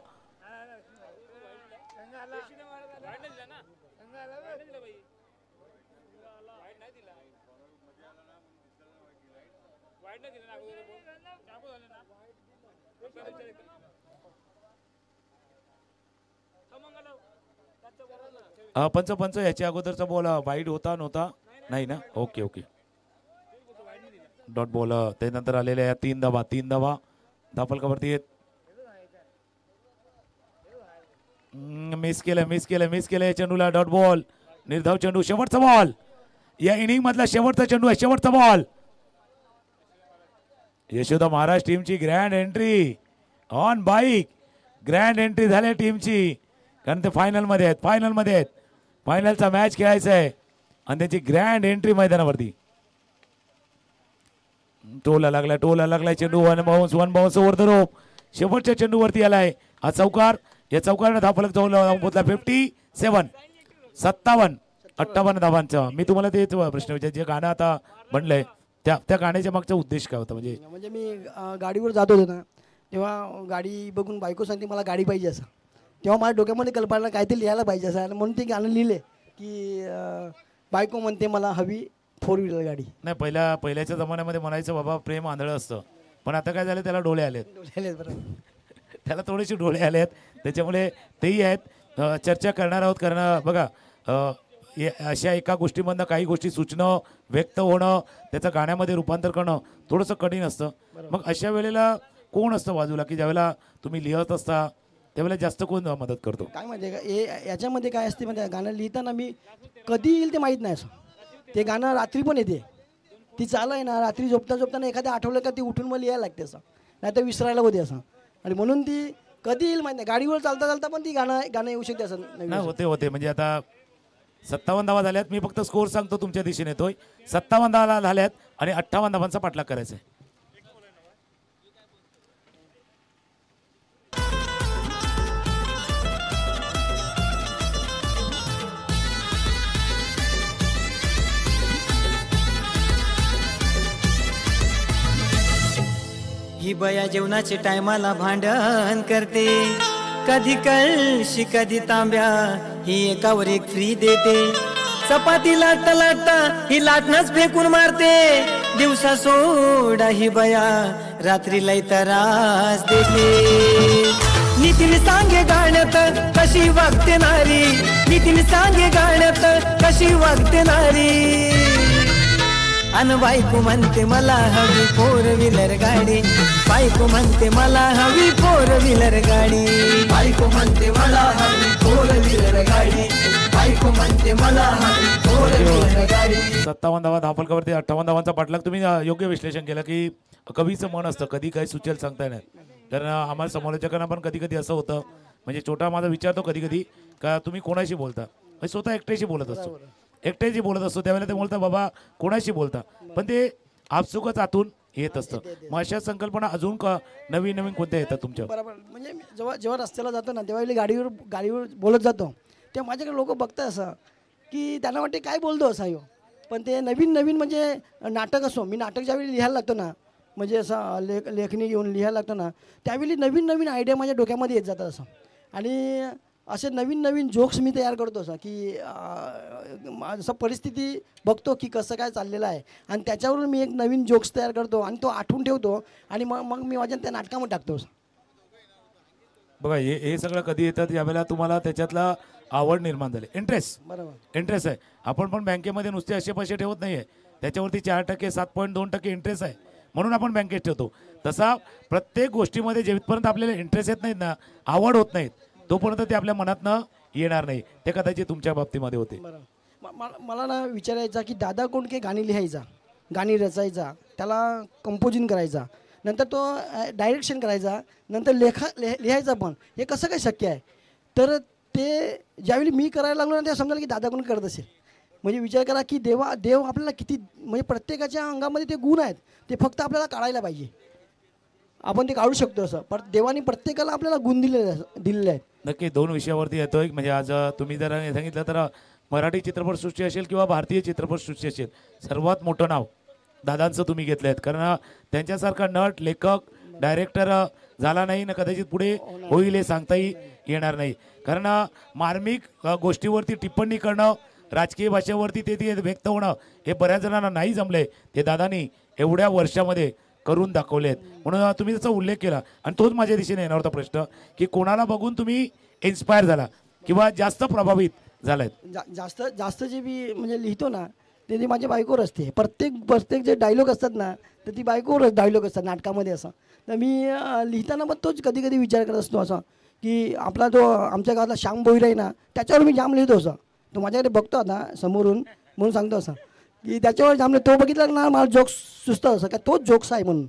पंच याच्या अगोदरचा बॉल वाईड होता नव्हता नाही ना. Okay dot ball. त्यानंतर आलेल्या या 3 धावा धावफलकावरती आहेत. मिस केलं चेंडूला. डॉट बॉल, निर्धाव चेंडू, शेवटचा बॉल या इनिंग मधला शेवटचा चेंडू आहे, शेवटचा बॉल. यशोदा महाराज टीमची grand entry on bike. Grand entry झाली टीमची, कारण ते फायनलमध्ये आहेत. फायनलचा मॅच खेळायचा आहे आणि त्याची ग्रँड एंट्री मैदानावरती. टोला लागलाय चेंडू. One bounce over the rope. शेवटच्या चेंडूवरती आलाय हा चौकार. या चौकाराने धावफलक जाऊन पोहोचला 58 धावांचा. मी तुम्हाला ते प्रश्न विचार, जे गाणं आता बनलंय त्या गाण्याच्या मागचा उद्देश काय होता? म्हणजे मी गाडीवर जात होतो ना, तेव्हा गाडी बघून बायको सांगते मला गाडी पाहिजे असं. तेव्हा माझ्या डोक्यामध्ये कल्पना काहीतरी लिहायला पाहिजे असं, आणि म्हणून ते गाणं लिहिले की बायको म्हणते मला हवी 4 व्हीलर गाडी. नाही, पहिल्याच्या जमान्यामध्ये म्हणायचं बाबा प्रेम आंधळं असतं, पण आता काय झालं, त्याला डोळे आलेत. त्याला थोडेसे डोळे आलेत, त्याच्यामुळे तेही आहेत. चर्चा करणार आहोत, कारण बघा अशा एका गोष्टीमधनं काही गोष्टी सुचणं, व्यक्त होणं, त्याचं गाण्यामध्ये रूपांतर करणं थोडंसं कठीण असतं. मग अशा वेळेला कोण असतं बाजूला, की ज्यावेळेला तुम्ही लिहत असता त्यावेळेला जास्त कोण मदत करतो? काय माहिती आहे का, याच्यामध्ये काय असते म्हणजे गाणं लिहिताना मी कधी येईल ते माहीत नाही. असं ते गाणं रात्री पण येते, ती चालू आहे ना, रात्री झोपताना एखाद्या आठवलं का ती उठून मला लिहायला लागते असं, नाही तर विसरायला होते असं. आणि म्हणून ती कधी येईल माहीत नाही. गाडीवर चालता पण ती गाणं येऊ शकते असं नाही. होते म्हणजे आता 57 धावा झाल्यात. मी फक्त स्कोर सांगतो, तुमच्या दिशेने येतोय. 57 धावा झाल्यात आणि 58 धावांचा पाठलाग करायचा आहे. ही बया जेवणाचे टायमाला भांडण करते, कधी कळशी कधी तांब्या, ही एकावर एक फ्री देते. चपाती लाटता ही लाटणंच फेकून मारते. दिवसा सोडा ही बया रात्री लय त्रास देते. नितीन सांगे गाण्यात कशी वागते नारी, नितीन सांगे गाण्यात कशी वागते नारी. अन बायको म्हणते मला हवी 4 व्हीलर गाडी, बायको म्हणते मला हवी 4 व्हीलर गाडी, बायको म्हणते मला हवी 4 व्हीलर गाडी, बायको म्हणते मला हवी 4 व्हीलर गाडी. 57 धावा धावफलकावरती 58 धावांचा पाठलाग. तुम्ही योग्य विश्लेषण केलं की कवीचं मन असतं, कधी काही सुचेल सांगता येणार. कारण आम्हाला समालोचकांना पण कधी कधी असं होतं, म्हणजे छोटा माझा विचारतो कधी कधी का तुम्ही कोणाशी बोलता, म्हणजे स्वतः एकट्याशी बोलत असतो त्यावेळेला ते बोलता बाबा कोणाशी बोलता, पण ते आपसुकच आतून येत असतं. मग अशा संकल्पना अजून नवीन कोणत्या येतात तुमच्या? बरोबर. म्हणजे जेव्हा रस्त्याला जातो ना, तेव्हा गाडीवर बोलत जातो, तेव्हा माझ्याकडे लोक बघतात असं की त्यांना वाटते काय बोलतो असा ह्यो. पण ते नवीन म्हणजे नाटक असो, मी नाटक ज्यावेळी लिहायला लागतो ना, म्हणजे असं लेखणी घेऊन लिहायला लागतो ना, त्यावेळी नवीन आयडिया माझ्या डोक्यामध्ये येत जातात असं. आणि असे नवीन नवीन जोक्स मी तयार करतो असं की असं परिस्थिती बघतो की कसं काय चाललेलं आहे आणि त्याच्यावरून मी एक नवीन जोक्स तयार करतो आणि तो आठवून ठेवतो आणि मग मी माझ्या त्या नाटकामध्ये टाकतो. बघा हे सगळं कधी येतं ज्यावेळेला तुम्हाला त्याच्यातला आवड निर्माण झाली, इंटरेस्ट बरोबर आहे. आपण पण बँकेमध्ये नुसते असे पैसे ठेवत नाहीये, त्याच्यावरती 4% 7.2% इंटरेस्ट आहे म्हणून आपण बँकेत ठेवतो. तसा प्रत्येक गोष्टीमध्ये जेव्हापर्यंत आपल्याला इंटरेस्ट येत नाहीत ना, आवड होत नाहीत, तोपर्यंत ते आपल्या मनातनं येणार नाही. ते कदाचित तुमच्या बाबतीमध्ये होते. मला ना विचारायचा की दादा कोंडके गाणी लिहायचा, गाणी रचायचा, त्याला कंपोजिंग करायचा, नंतर तो डायरेक्शन करायचा, नंतर लिहायचा पण, हे कसं काय शक्य आहे? तर ते ज्यावेळी मी करायला लागलो ना, तेव्हा समजायला की दादा कोण करत असेल. म्हणजे विचार करा की देव आपल्याला किती, म्हणजे प्रत्येकाच्या अंगामध्ये ते गुण आहेत, ते फक्त आपल्याला काढायला पाहिजे. आपण ते काढू शकतो असं, पण देवाने प्रत्येकाला आपल्याला गुण दिलेले आहेत. नक्की 2 विषयावरती येतोय. म्हणजे आज तुम्ही जर सांगितलं तर मराठी चित्रपटसृष्टी असेल किंवा भारतीय चित्रपटसृष्टी असेल, सर्वात मोठं नाव दादांचं तुम्ही घेतलं आहेत. कारण त्यांच्यासारखा नट, लेखक, डायरेक्टर झाला नाही ना, कदाचित पुढे होईल हे सांगताही येणार नाही. कारण मार्मिक गोष्टीवरती टिप्पणी करणं, राजकीय भाषेवरती ते व्यक्त होणं हे बऱ्याच जणांना नाही जमले. ते दादांनी एवढ्या वर्षामध्ये करून दाखवले आहेत. म्हणून तुम्ही त्याचा उल्लेख केला आणि तोच माझ्या दिशेने येणार होता प्रश्न की कोणाला बघून तुम्ही इन्स्पायर झाला किंवा जास्त प्रभावित झालाय? जास्त जे मी म्हणजे लिहितो ना, ते माझ्या बायकोवर असते. प्रत्येक जे डायलॉग असतात ना, तर ती बायकोवरच डायलॉग असतात नाटकामध्ये. असं तर मी लिहिताना पण तोच कधी कधी विचार करत असतो असा की आपला जो आमच्या गावातला श्याम भोईर आहे ना, त्याच्यावर मी जाम लिहितो असं. तो माझ्याकडे बघतो आता समोरून म्हणून सांगतो असं की त्याच्यावर जाम तो बघितला ना, मला जोक्स सुचतात असं का तोच जोक्स आहे म्हणून.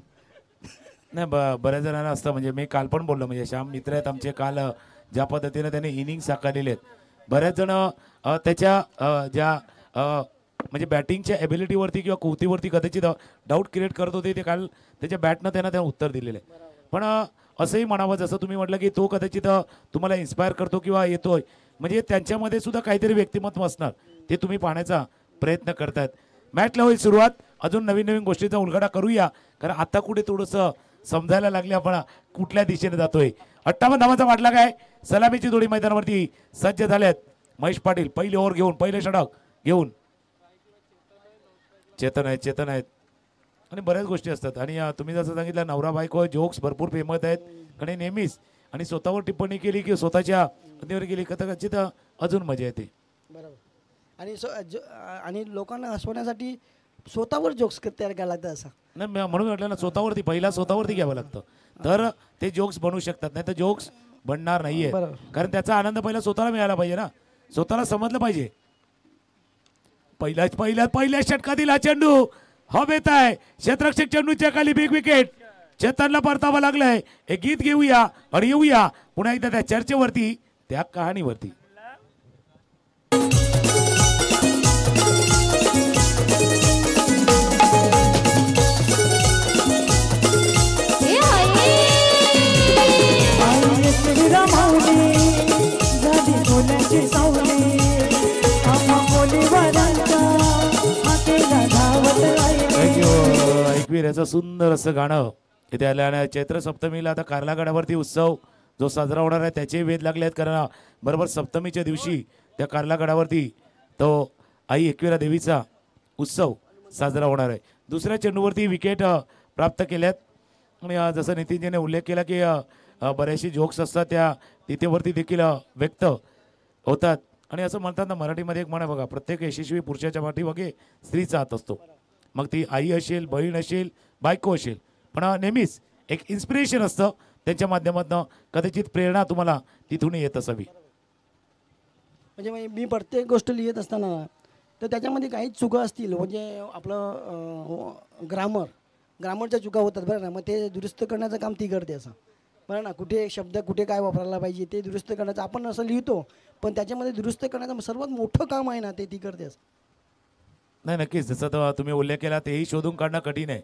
नाही बऱ्याच जणांना असतं. म्हणजे मी काल पण बोललो, म्हणजे श्याम मित्र आहेत आमचे, काल ज्या पद्धतीने त्यांनी इनिंग साकारलेले आहेत, बऱ्याच जण त्याच्या ज्या म्हणजे बॅटिंगच्या एबिलिटीवरती किंवा कुवतीवरती कदाचित डाऊट क्रिएट करत होते. ते काल त्याच्या बॅटनं त्यांना उत्तर दिलेलं आहे. पण असंही म्हणावं, जसं तुम्ही म्हटलं की तो कदाचित तुम्हाला इन्स्पायर करतो किंवा येतोय, म्हणजे त्यांच्यामध्ये सुद्धा काहीतरी व्यक्तिमत्व असणार, ते तुम्ही पाहण्याचा प्रयत्न करतायत. मॅचला होईल सुरुवात. अजून नवीन नवीन गोष्टीचा उलगडा करूया, कारण आता कुठे थोडंसं समजायला लागले आपण कुठल्या दिशेने जातोय. 58 धावांचा वाटला काय, सलामीची जोडी मैदानावरती सज्ज झाल्यात. महेश पाटील पहिली ओव्हर घेऊन, पहिले षटक घेऊन. चेतन आहेत आणि बऱ्याच गोष्टी असतात. आणि तुम्ही जसं सांगितलं, नवरा बायको जोक्स भरपूर फेमस आहेत आणि नेहमीच, आणि स्वतःवर टिप्पणी केली की स्वतःच्या पत्नीवर गेली कदाचित अजून मजा येते. बरोबर. आणि लोकांना हसवण्यासाठी स्वतःवर जोक्स तयार करायला लागतं असं नाही. म्हणून म्हटलं ना, स्वतःवरती घ्यावं लागतं, तर ते जोक्स बनवू शकतात. नाही तर जोक्स बनणार नाहीये. कारण त्याचा आनंद पहिला स्वतःला मिळाला पाहिजे ना, स्वतःला समजलं पाहिजे. पहिल्या षटकातील हा चेंडू हवेत आहे. क्षेत्ररक्षक चेंडूच्या खाली बिग विकेट. चेतनला परतावं लागलंय. एक गीत घेऊया आणि येऊया पुन्हा एकदा त्या चर्चेवरती, त्या कहाणीवरती. ऐकवीर याचं सुंदर असं गाणं इथे आलं. चैत्र सप्तमीला आता कार्लागडावरती उत्सव जो साजरा होणार आहे त्याचे वेध लागले आहेत. कारण बरोबर सप्तमीच्या दिवशी त्या कार्लागडावरती तो आई एकविरा देवीचा उत्सव साजरा होणार आहे. दुसऱ्या चेंडूवरती विकेट प्राप्त केल्यात. आणि जसं नितीनजीने उल्लेख केला की बरेचसे जोक्स असतात त्या तिथेवरती देखील व्यक्त होतात. आणि असं म्हणतात ना, मराठीमध्ये एक म्हण आहे बघा, प्रत्येक यशस्वी पुरुषाच्या पाठीमागे स्त्रीचा हात असतो. मग ती आई असेल, बहीण असेल, बायको असेल, पण नेहमीच एक इन्स्पिरेशन असतं त्यांच्या माध्यमातून. कदाचित प्रेरणा तुम्हाला तिथून येत असावी. म्हणजे मी प्रत्येक गोष्ट लिहित असताना तर त्याच्यामध्ये काही चुका असतील, म्हणजे आपलं ग्रामरच्या चुका होतात बरं ना, मग ते दुरुस्त करण्याचं काम ती करते असं बरं ना. कुठे शब्द कुठे काय वापरायला पाहिजे ते दुरुस्त करण्याचं आपण असं लिहितो, पण त्याच्यामध्ये दुरुस्त करण्याचं सर्वात मोठं काम आहे ना, ते ती करते असं. नाही, नक्कीच. जसं तुम्ही उल्लेख केला तेही शोधून काढणं कठीण आहे.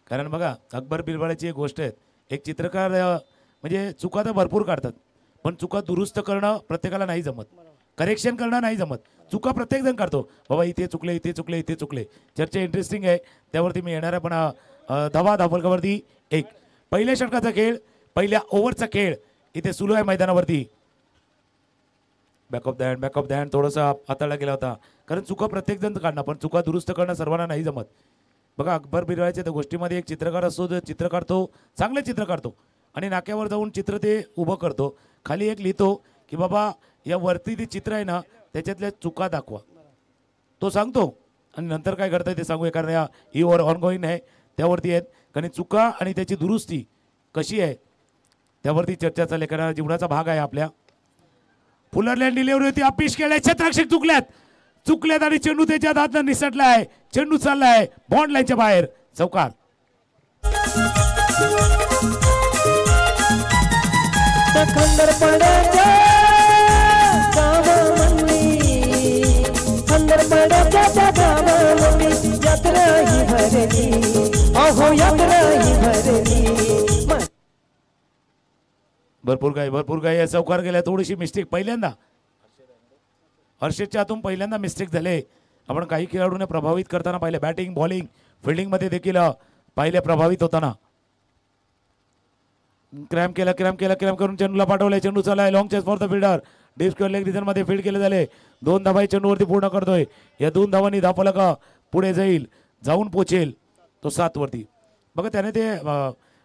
कारण बघा, अकबर बिरबलाची एक गोष्ट आहे, एक चित्रकार म्हणजे चुका तर भरपूर काढतात, पण चुका दुरुस्त करणं प्रत्येकाला नाही जमत, करेक्शन करणं नाही जमत. चुका प्रत्येकजण काढतो, बाबा इथे चुकले. चर्चा इंटरेस्टिंग आहे, त्यावरती मी येणार आहे. पण धावफलकावरती एक पहिल्या षटकाचा खेळ, पहिल्या ओव्हरचा खेळ इथे सुरू आहे मैदानावरती. बॅक ऑफ द हँड थोडासा हाताळला गेला होता. कारण चुका प्रत्येक जण काढणार, पण चुका दुरुस्त करणं सर्वांना नाही जमत. बघा अकबर बिरवाळ्याच्या त्या गोष्टीमध्ये एक चित्रकार असतो, जो चित्र काढतो, चांगलं चित्र काढतो आणि नाक्यावर जाऊन चित्र ते उभं करतो, खाली एक लिहितो की बाबा या वरती ते चित्र आहे ना त्याच्यातल्या चुका दाखवा. तो सांगतो आणि नंतर काय करताय ते सांगूया, कारण या ही ओव्हर ऑनगोईंग आहे त्यावरती आहेत. कारण चुका आणि त्याची दुरुस्ती कशी आहे त्यावरती चर्चा चालली, कारण जीवनाचा भाग आहे आपल्या. फुलरलँड डिलिव्हरी होती, अपिश केलाय, क्षेत्ररक्षक चुकल्यात आणि चेंडू त्याच्या हातनं निसटलाय, चेंडू चाललाय बॉन्ड लाईनच्या बाहेर, चौकार. भरपूर काही आहे. चौकार गेल्या, थोडीशी मिस्टेक पहिल्यांदा हर्षदच्या हातून पहिल्यांदा मिस्टेक झाले. आपण काही खेळाडूंना प्रभावित करताना पाहिले, बॅटिंग बॉलिंग फिल्डिंगमध्ये देखील पाहिले प्रभावित होताना. क्रॅम्प करून चेंडूला पाठवलंय, चेंडू चाललाय, long chase for the fielder, deep square leg region मध्ये फील्ड केले झाले. 2 धावा चेंडूवरती पूर्ण करतोय. या 2 धावांनी धावफलक पुढे जाऊन पोचेल तो 7 वरती. बघा त्याने ते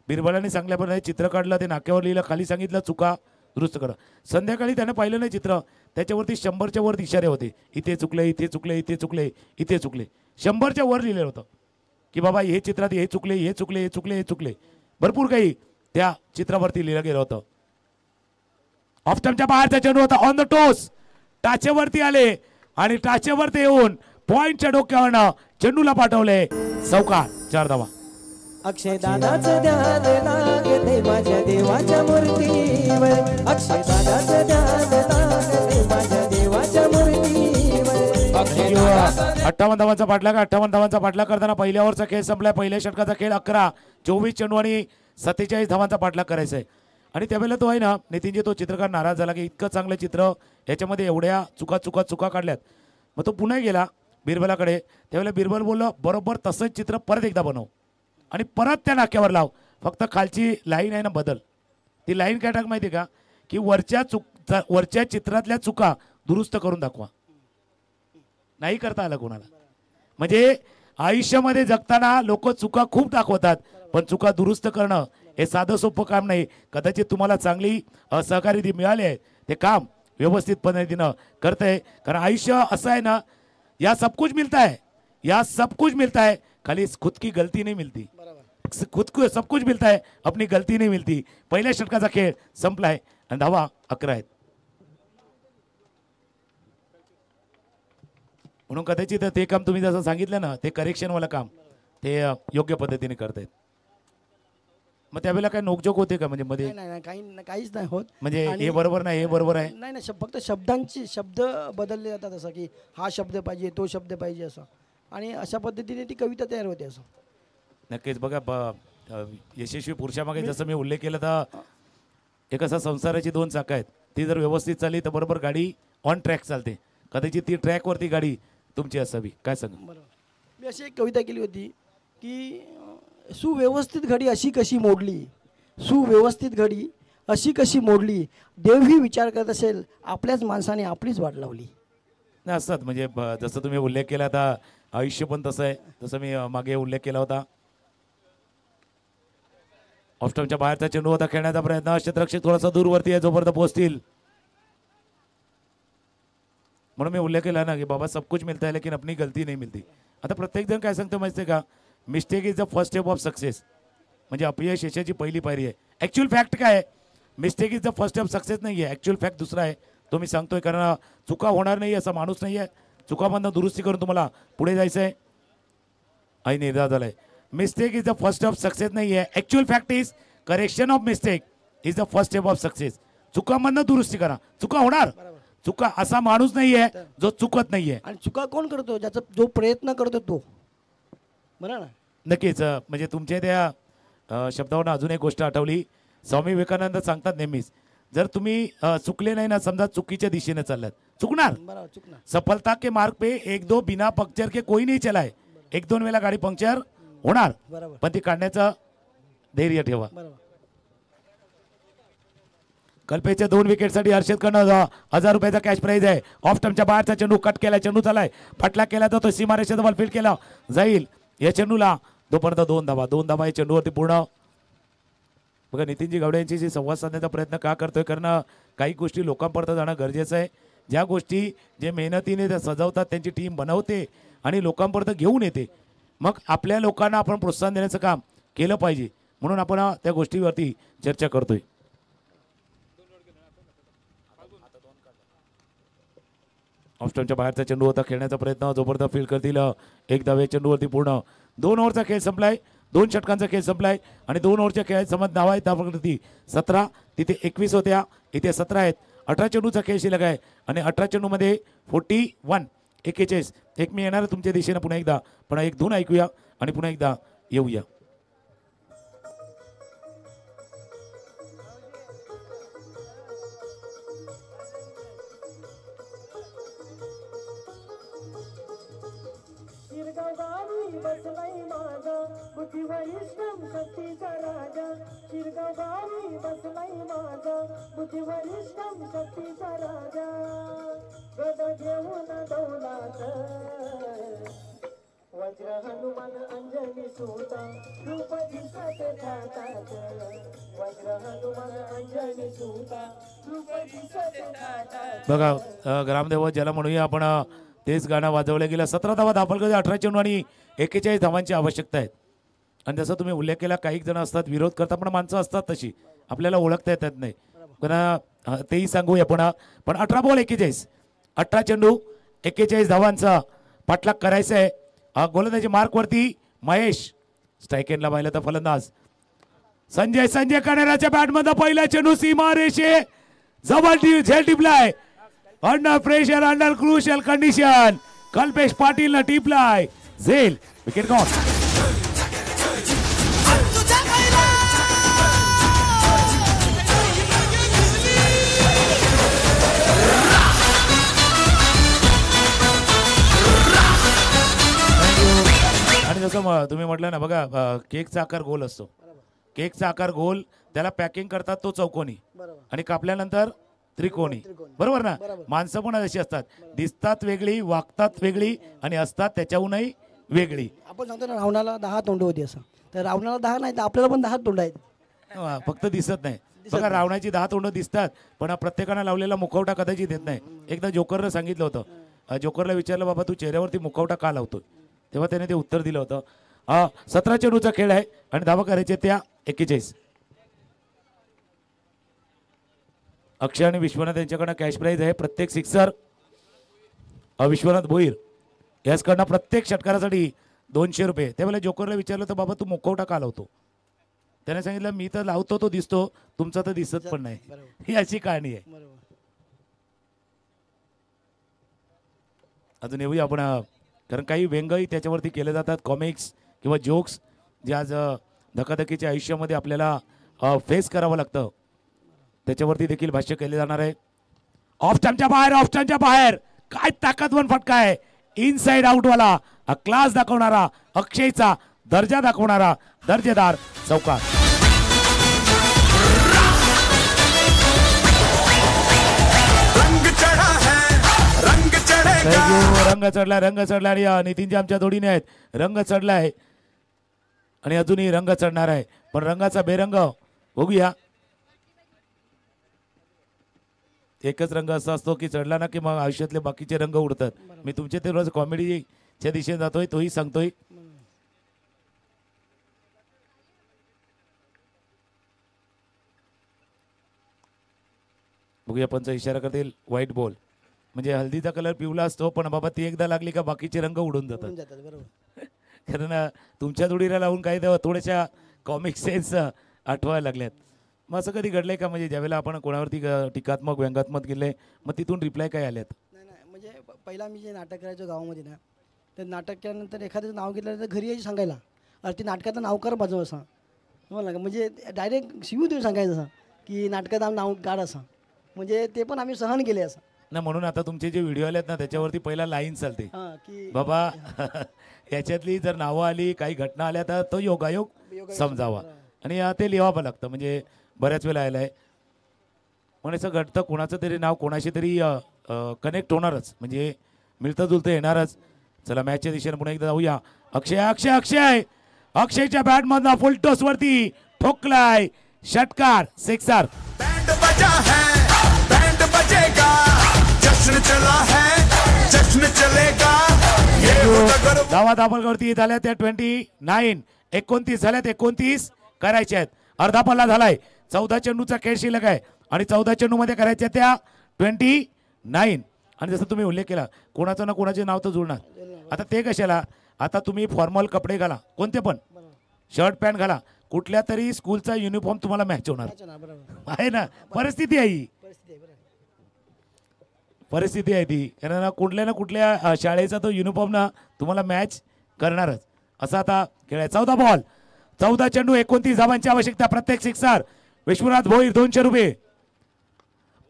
बिरबलाने चांगल्या प्रकारे चित्र काढलं, ते नाक्यावर लिहिलं, खाली सांगितलं चुका दुरुस्त करा. संध्याकाळी त्याने पाहिलं नाही चित्र, त्याच्यावरती 100च्या वर इशारे होते, इथे चुकले, इथे चुकले, इथे चुकले, इथे चुकले. 100च्या वर लिहिलेलं होतं की बाबा हे चित्रात हे चुकले, हे चुकले, हे चुकले, हे चुकले. भरपूर काही त्या चित्रावरती लिहिलं गेलं होतं. ऑफ स्टंपच्या बाहेरचा चेंडू होता, ऑन द टोस, टाचेवरती आले आणि टाचेवरती येऊन पॉइंटच्या डोक्यावरनं चेंडूला पाठवले, चौकार, 4 धावा. अक्षय दादाचं ध्यान लागते माझ्या देवाच्या मूर्तीवर, अक्षय दादाचं ध्यान लागते माझ्या देवाच्या मूर्तीवर. 58 धावांचा पाठलाग, 58 धावांचा पाठलाग करताना पहिल्या ओव्हरचा खेळ संपलाय. पहिल्या षटकाचा खेळ 11, 24 चेंडू आणि 47 धावांचा पाठलाग करायचा आहे. आणि त्यावेळेला तो आहे ना नितीनजी, तो चित्रकार नाराज झाला की इतकं चांगलं चित्र याच्यामध्ये एवढ्या चुका काढल्यात. मग तो पुन्हा गेला बिरबलाकडे. त्यावेळेला बिरबल बोललो, बरोबर तसंच चित्र परत एकदा बनव आणि परत त्या नाक्यावर लाव, फक्त खालची लाईन आहे ना बदल. ती लाईन काय टाक माहिती का, की वरच्या चित्रातल्या चुका दुरुस्त करून दाखवा. नाही करता आलं कोणाला. म्हणजे आयुष्यामध्ये जगताना लोक चुका खूप दाखवतात, पण चुका दुरुस्त करणं हे साधं सोपं काम नाही. कदाचित तुम्हाला चांगली सहकारी ती मिळाली आहे, ते काम व्यवस्थित पद्धतीनं करतंय. कारण आयुष्य असं आहे ना, या सब कुछ मिलता है, खाली खुद की गलती नहीं मिलती, खुद को सब कुछ मिलता है, अपनी गलती नहीं मिलती. पहिल्या षटकाचा खेळ संपलाय आणि धावा 11 आहेत. म्हणून कदाचित ते काम तुम्ही जसं सांगितलं ना, ते करेक्शनवालं काम ते योग्य पद्धतीने करतायत. मग त्यावेळेला काय नोकझोक होते का, म्हणजे मध्ये काहीच नाही होत. म्हणजे हे बरोबर नाही, हे बरोबर आहे, नाही फक्त शब्द बदलले जातात, असं की हा शब्द पाहिजे, तो शब्द पाहिजे असं, आणि अशा पद्धतीने ती कविता तयार होते असं. नक्कीच. बघा यशस्वी पुरुषामागे जसं मी उल्लेख केला तर एक असा संसाराची 2 चाकं आहेत, ती जर व्यवस्थित चालली तर बरोबर गाडी ऑन ट्रॅक चालते. कदाचित ती ट्रॅकवरती गाडी तुमची असावी. काय सांग. बरोबर. मी अशी एक कविता केली होती की सुव्यवस्थित घडी अशी कशी मोडली, सुव्यवस्थित घडी अशी कशी मोडली, देवही विचार करत असेल आपल्याच माणसाने आपलीच वाट लावली. नाही असतात, म्हणजे जसं तुम्ही उल्लेख केला आता आयुष्य पण तसं आहे, जसं मी मागे उल्लेख केला होता. ऑफस्टमच्या बाहेरचा चेंडू होता, खेळण्याचा प्रयत्न, क्षेत्ररक्षक थोडासा दूरवरती आहे, जोपर्यंत पोहोचतील. म्हणून मी उल्लेख केला ना की बाबा सब कुछ मिलता है लेकिन अपनी गलती नहीं मिलती. आता प्रत्येक जण काय सांगतो माहिती का, mistake is the first step of success, म्हणजे अपयश यशाची पहिली पायरी आहे. ॲक्च्युअल फॅक्ट काय आहे, mistake is the first step success नाही आहे, ॲक्च्युअल फॅक्ट दुसरा आहे. तो मी सांगतोय, कारण चुका होणार नाही असा माणूस नाही आहे. चुकामधनं दुरुस्ती करून तुम्हाला पुढे जायचं आहे. आई निर्धार झालाय. Mistake is the first step of success नाही आहे, actual fact is correction of mistake is the first step of success. चुकामधनं दुरुस्ती करा, चुका होणार. चुका असा माणूस नाही आहे जो चुकत नाही आहे. आणि चुका कोण करतो, ज्याचा जो प्रयत्न करतो तो, बरं ना. नक्कीच. म्हणजे तुमच्या त्या शब्दावरून अजून एक गोष्ट आठवली. स्वामी विवेकानंद सांगतात नेहमीच, जर तुम्ही चुकले नाही ना, समजा चुकीच्या दिशेने चाललात, चुकणार. सफलता के मार्ग पे 1-2 बिना पंक्चर के कोई नहीं चला है. 1-2 वेळा गाडी पंक्चर होणार, पण ती काढण्याचं धैर्य ठेवा. कल्पेच्या 2 विकेटसाठी हर्षद कर्ण 1000 रुपयाचा कॅश प्राईज आहे. ऑफ स्टंपच्या बाहेरचा चेंडू कट केला, चेंडू चालाय, फटला केला जातो, सीमारेषेचा बॉल फील्ड केला जाईल. या चेंडूला तोपर्यंत 2 धावा या चेंडूवरती पूर्ण. बघा नितीनजी गावडे यांच्याशी संवाद साधण्याचा प्रयत्न का करतोय, कारण काही गोष्टी लोकांपर्यंत जाणं गरजेचं आहे. ज्या गोष्टी जे मेहनतीने त्या सजवतात, त्यांची टीम बनवते आणि लोकांपर्यंत घेऊन येते, मग आपल्या लोकांना आपण प्रोत्साहन देण्याचं काम केलं पाहिजे. म्हणून आपण त्या गोष्टीवरती चर्चा करतोय. ऑफस्टंपच्या बाहेरचा चेंडू होता, खेळण्याचा प्रयत्न जोपर्यंत फील्ड करतील 1 धावे चेंडूवरती पूर्ण. 2 ओव्हरचा खेळ संपलाय, 2 षटकांचा खेळ संपलाय आणि 2 ओव्हरच्या खेळात समज नाव आहेत त्याप्रती 17, तिथे 21 होत्या, इथे 17 आहेत. 18 चेंडूचा खेळ शिल्लक आहे आणि 18 चेंडूमध्ये 41 41. एक मी येणार तुमच्या दिशेने पुन्हा एकदा, पण एक धून ऐकूया आणि पुन्हा एकदा येऊया. बसलाय माझा बुद्धिवरिष्ठम शक्तीचा राजा. शिरगाव गावी बसलाय माझा बुद्धिवरिष्ठम शक्तीचा राजा. गद घेऊन दौलात वज्र हनुमान अंजनी सूता रूप दिसत थाटात. वज्र हनुमान अंजनी सूता रूप दिसत थाटात. बघा ग्रामदेवत ज्याला म्हणूया आपण, तेच गाणं वाजवलं गेलं. 17 धावा दाखल 18 चेंडू आणि 41 धावांची आवश्यकता आहे. आणि जसं तुम्ही उल्लेख केला, काही जण असतात विरोध करतात, पण माणसं असतात तशी, आपल्याला ओळखता येतात नाही, पण तेही सांगूया पुन्हा. पण 18 बॉल 41, 18 चेंडू 41 धावांचा पाठलाग करायचा आहे. गोलंदाजी मार्कवरती महेश, स्ट्राईक एंडला पाहिलं तर फलंदाज संजय कनेराच्या बॅटमध्ये पहिला चेंडू सीमा रेषे जवळ झेल टिपलाय. Under pressure, under crucial condition, Kalpesh Patil न टिपलाय झेल. Wicket gone. आणि जसं तुम्ही म्हटलं ना, बघा केकचा आकार गोल असतो. केकचा आकार गोल, त्याला पॅकिंग करतात तो चौकोनी आणि कापल्यानंतर त्रिकोणी, बरोबर ना. माणसं पण अशी असतात, दिसतात वेगळी, वागतात वेगळी आणि असतात त्याच्याहूनही वेगळी. आपण सांगतो ना रावणाला 10 तोंड होती असं, तर रावणाला 10 नाही तर आपल्याला पण 10 तोंड आहेत. फक्त दिसत नाही. बघा रावणाची 10 तोंड दिसतात, पण प्रत्येकानं लावलेला मुखवटा कदाचित येत नाही. एकदा जोकरनं सांगितलं होतं, जोकरला विचारलं बाबा तू चेहऱ्यावरती मुखवटा का लावतोय, तेव्हा त्याने ते उत्तर दिलं होतं. 17 चेंडूचा खेळ आहे आणि धावा करायचे त्या 41. अक्षय आणि विश्वनाथ यांच्याकडनं कॅश प्राईज आहे. प्रत्येक सिक्सर विश्वनाथ भोईर याचकडनं प्रत्येक षटकारासाठी 200 रुपये. त्यावेळेला जोकरला विचारलं तर बाबा तू मुखवटा का लावतो, त्याने सांगितलं मी तर लावतो तो दिसतो, तुमचा तर दिसत पण नाही. ही अशी कहाणी आहे. अजून येऊया आपण, कारण काही व्यंगही त्याच्यावरती केले जातात, कॉमिक्स किंवा जोक्स, जे आज धकाधकीच्या आयुष्यामध्ये आपल्याला फेस करावं लागतं, त्याच्यावरती देखील भाष्य केले जाणार आहे. ऑफ स्टंपच्या बाहेर काय ताकदवर फटका आहे, इनसाइड आउट वाला क्लास दाखवणारा, अक्षयचा दर्जा दाखवणारा दर्जेदार चौकार. रंग चढला आणि नितीनजी आमच्या जोडीने आहेत. रंग चढलाय आणि अजूनही रंग चढणार आहे, पण रंगाचा बेरंग बघूया. एकच रंग असा असतो की चढला ना की मग आयुष्यातले बाकीचे रंग उडतात. मी तुमचे ते रोज कॉमेडीच्या दिशेने जातोय, तोही सांगतोय. बघूया पंच इशारा करतील व्हाईट बॉल, म्हणजे हल्दीचा कलर पिवळा असतो, पण बाबा ती एकदा लागली का बाकीचे रंग उडून जातात. कारण तुमच्या जोडीला लावून काही थोड्याशा कॉमिक सेन्स आठवायला लागल्यात. मग असं कधी घडलंय का, म्हणजे ज्यावेळेला आपण कोणावरती टीकात्मक व्यंगात्मक केले, मग तिथून रिप्लाय काय आल्यात? नाही म्हणजे पहिला मी जे नाटक करायचो गावामध्ये ना, तर नाटक केल्यानंतर एखाद्याचं नाव घेतलं तर घरी यायची सांगायला, अरे ते नाटकाचं नाव कर माझं असं मला, म्हणजे डायरेक्ट शिवू देऊन सांगायचं असं की नाटकाचं नाव काढ असं, म्हणजे ते पण आम्ही सहन केले असं ना. म्हणून आता तुमचे जे व्हिडिओ आलेत ना त्याच्यावरती पहिला लाईन चालते की बाबा याच्यातली जर नावं आली, काही घटना आल्या तर तो योगायोग समजावा आणि ते लिहावं लागतं. म्हणजे बऱ्याच वेळा आलाय म्हणायचं घडतं कोणाचं तरी नाव कोणाशी तरी कनेक्ट होणारच, म्हणजे मिळतं जुळतं येणारच. चला मॅचच्या दिशेने पुन्हा एकदा जाऊया. अक्षय अक्षय अक्षय अक्षयच्या बॅटमधनं फुल टॉस वरती ठोकलाय षटकार, सिक्सर. बैंड बजा है, बैंड बजेगा, जश्न चला है, जश्न चलेगा, ये होता गर्व. धावा धापलवरती झाल्या त्या 29, 29 झाल्यात, 29 करायचे आहेत. अर्धा पल्ला झालाय. 14 चेंडूचा खेळ शिल्लक आहे आणि 14 चेंडू मध्ये करायच्या त्या 29. आणि जसं तुम्ही उल्लेख केला कोणाचं ना कोणाचे नाव तर जुळणार. आता ते कशाला, आता तुम्ही फॉर्मल कपडे घाला, कोणते पण शर्ट पॅन्ट घाला, कुठल्या तरी स्कूलचा युनिफॉर्म तुम्हाला मॅच होणार आहे ना. परिस्थिती आहे ही, परिस्थिती आहे ती. कारण ना कुठल्या शाळेचा तो युनिफॉर्म ना तुम्हाला मॅच करणारच. असा आता खेळ आहे. 14 बॉल 14 चेंडू 29 धावांची आवश्यकता. प्रत्येक सिक्सर. विश्वनाथ भोईर 200 रुपये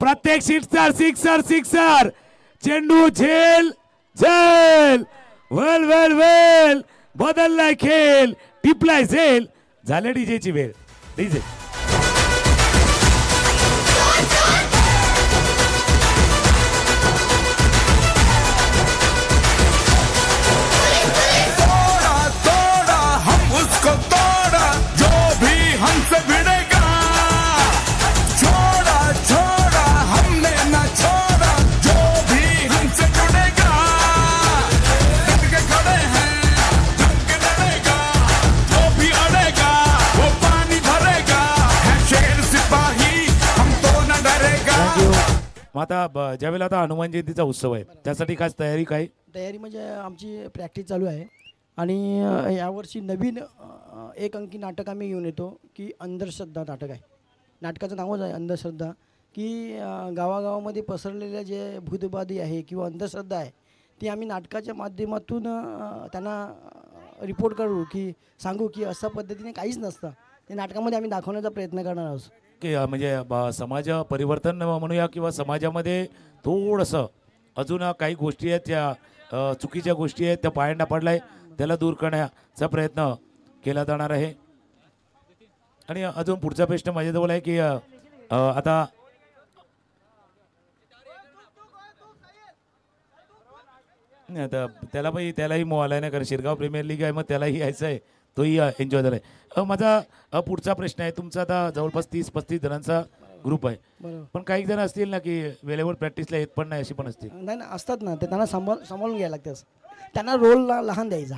प्रत्येक सिक्सर. सिक्सर सिक्सर चेंडू झेल झेल वेल वेल वेल बदललाय खेळ, टिपलाय झेल. झाले डीजेची वेळ. डीजे तोड़ा तोड़ा हम उसको तोड़ा, जो भी हमसे भिड़ेगा, छोड़ा छोड़ा हमने ना छोड़ा, जो भी हमसे जुड़ेगा, डट के खड़े हैं जम के लड़ेगा, जो भी अड़ेगा वो पानी भरेगा, है शेर सिपाही हम तो न डरेगा. मग आता ज्यावेळेला आता हनुमान जयंतीचा उत्सव आहे त्यासाठी खास तयारी काय? तयारी म्हणजे आमची प्रॅक्टिस चालू आहे आणि यावर्षी नवीन एक अंकी नाटक आम्ही घेऊन येतो की अंधश्रद्धा नाटक आहे. नाटकाचं नावच आहे अंधश्रद्धा, की गावागावामध्ये पसरलेल्या जे भूतबाधी आहे किंवा अंधश्रद्धा आहे ती आम्ही नाटकाच्या माध्यमातून त्यांना रिपोर्ट करू की सांगू की अशा पद्धतीने काहीच नसतं. ते नाटकामध्ये आम्ही दाखवण्याचा प्रयत्न करणार आहोत. की म्हणजे समाज परिवर्तन म्हणूया किंवा समाजामध्ये थोडंसं अजून काही गोष्टी आहेत त्या चुकीच्या गोष्टी आहेत त्या पायंडा पडलाय त्याला दूर करण्याचा प्रयत्न केला जाणार आहे. आणि अजून पुढचा प्रश्न माझ्याजवळ आहे की आता नाही, आता त्यालाही मोह आलाय ना, कारण शिरगाव प्रीमियर लीग आहे, मग त्यालाही यायचं आहे, तोही एन्जॉय झालाय. माझा पुढचा प्रश्न आहे. तुमचा आता जवळपास 30-35 जणांचा ग्रुप आहे, बरोबर. पण काही जण असतील ना की वेळेवर प्रॅक्टिसला येत पण नाही, अशी पण असतील. नाही ना, असतात ना, ते त्यांना सांभाळून घ्यायला लागते. असं त्यांना रोल लहान द्यायचा,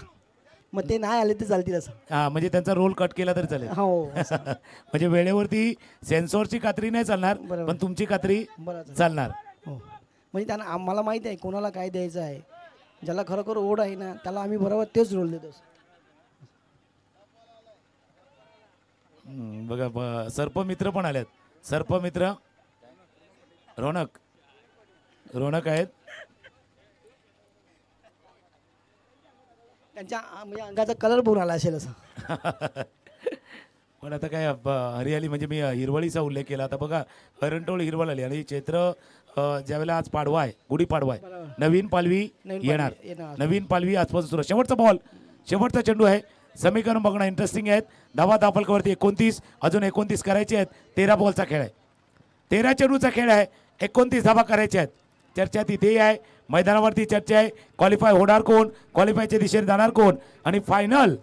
मग ते नाही आले ते चालतील असं. हा, म्हणजे त्यांचा रोल कट केला तरी चालेल. हो म्हणजे वेळेवरती सेन्सॉरची खात्री नाही चालणार, बरोबर. पण तुमची खात्री बरं चालणार. हो, म्हणजे त्यांना आम्हाला माहिती आहे कोणाला काय द्यायचं आहे. ज्याला खरोखर ओढ आहे ना त्याला आम्ही बरोबर तेच रोल देतो. बघा सर्पमित्र पण आल्यात. सर्पमित्र रोनक आहेत. त्यांच्या म्हणजे अंगाचा कलर बघून आला असेल असं. पण आता काय हरियाली म्हणजे मी हिरवळीचा उल्लेख केला. आता बघा हरणटोळ हिरवळ आली आणि चैत्र ज्यावेळेला आज पाडवा आहे, गुढी पाडवा आहे, नवीन पालवी येणार. नवीन पालवी आजपासून सुरू. शेवटचा बॉल, शेवटचा चेंडू आहे. समीकरण बघणं इंटरेस्टिंग आहेत. धावा दाफलकावरती 29, अजून 29 करायचे आहेत. 13 बॉलचा खेळ आहे, 13 चेंडूचा खेळ आहे. 29 धावा करायच्या आहेत. चर्चा तिथेही आहे, मैदानावरती चर्चा आहे. क्वालिफाय होणार कोण, क्वालिफायच्या दिशेने जाणार कोण आणि फायनल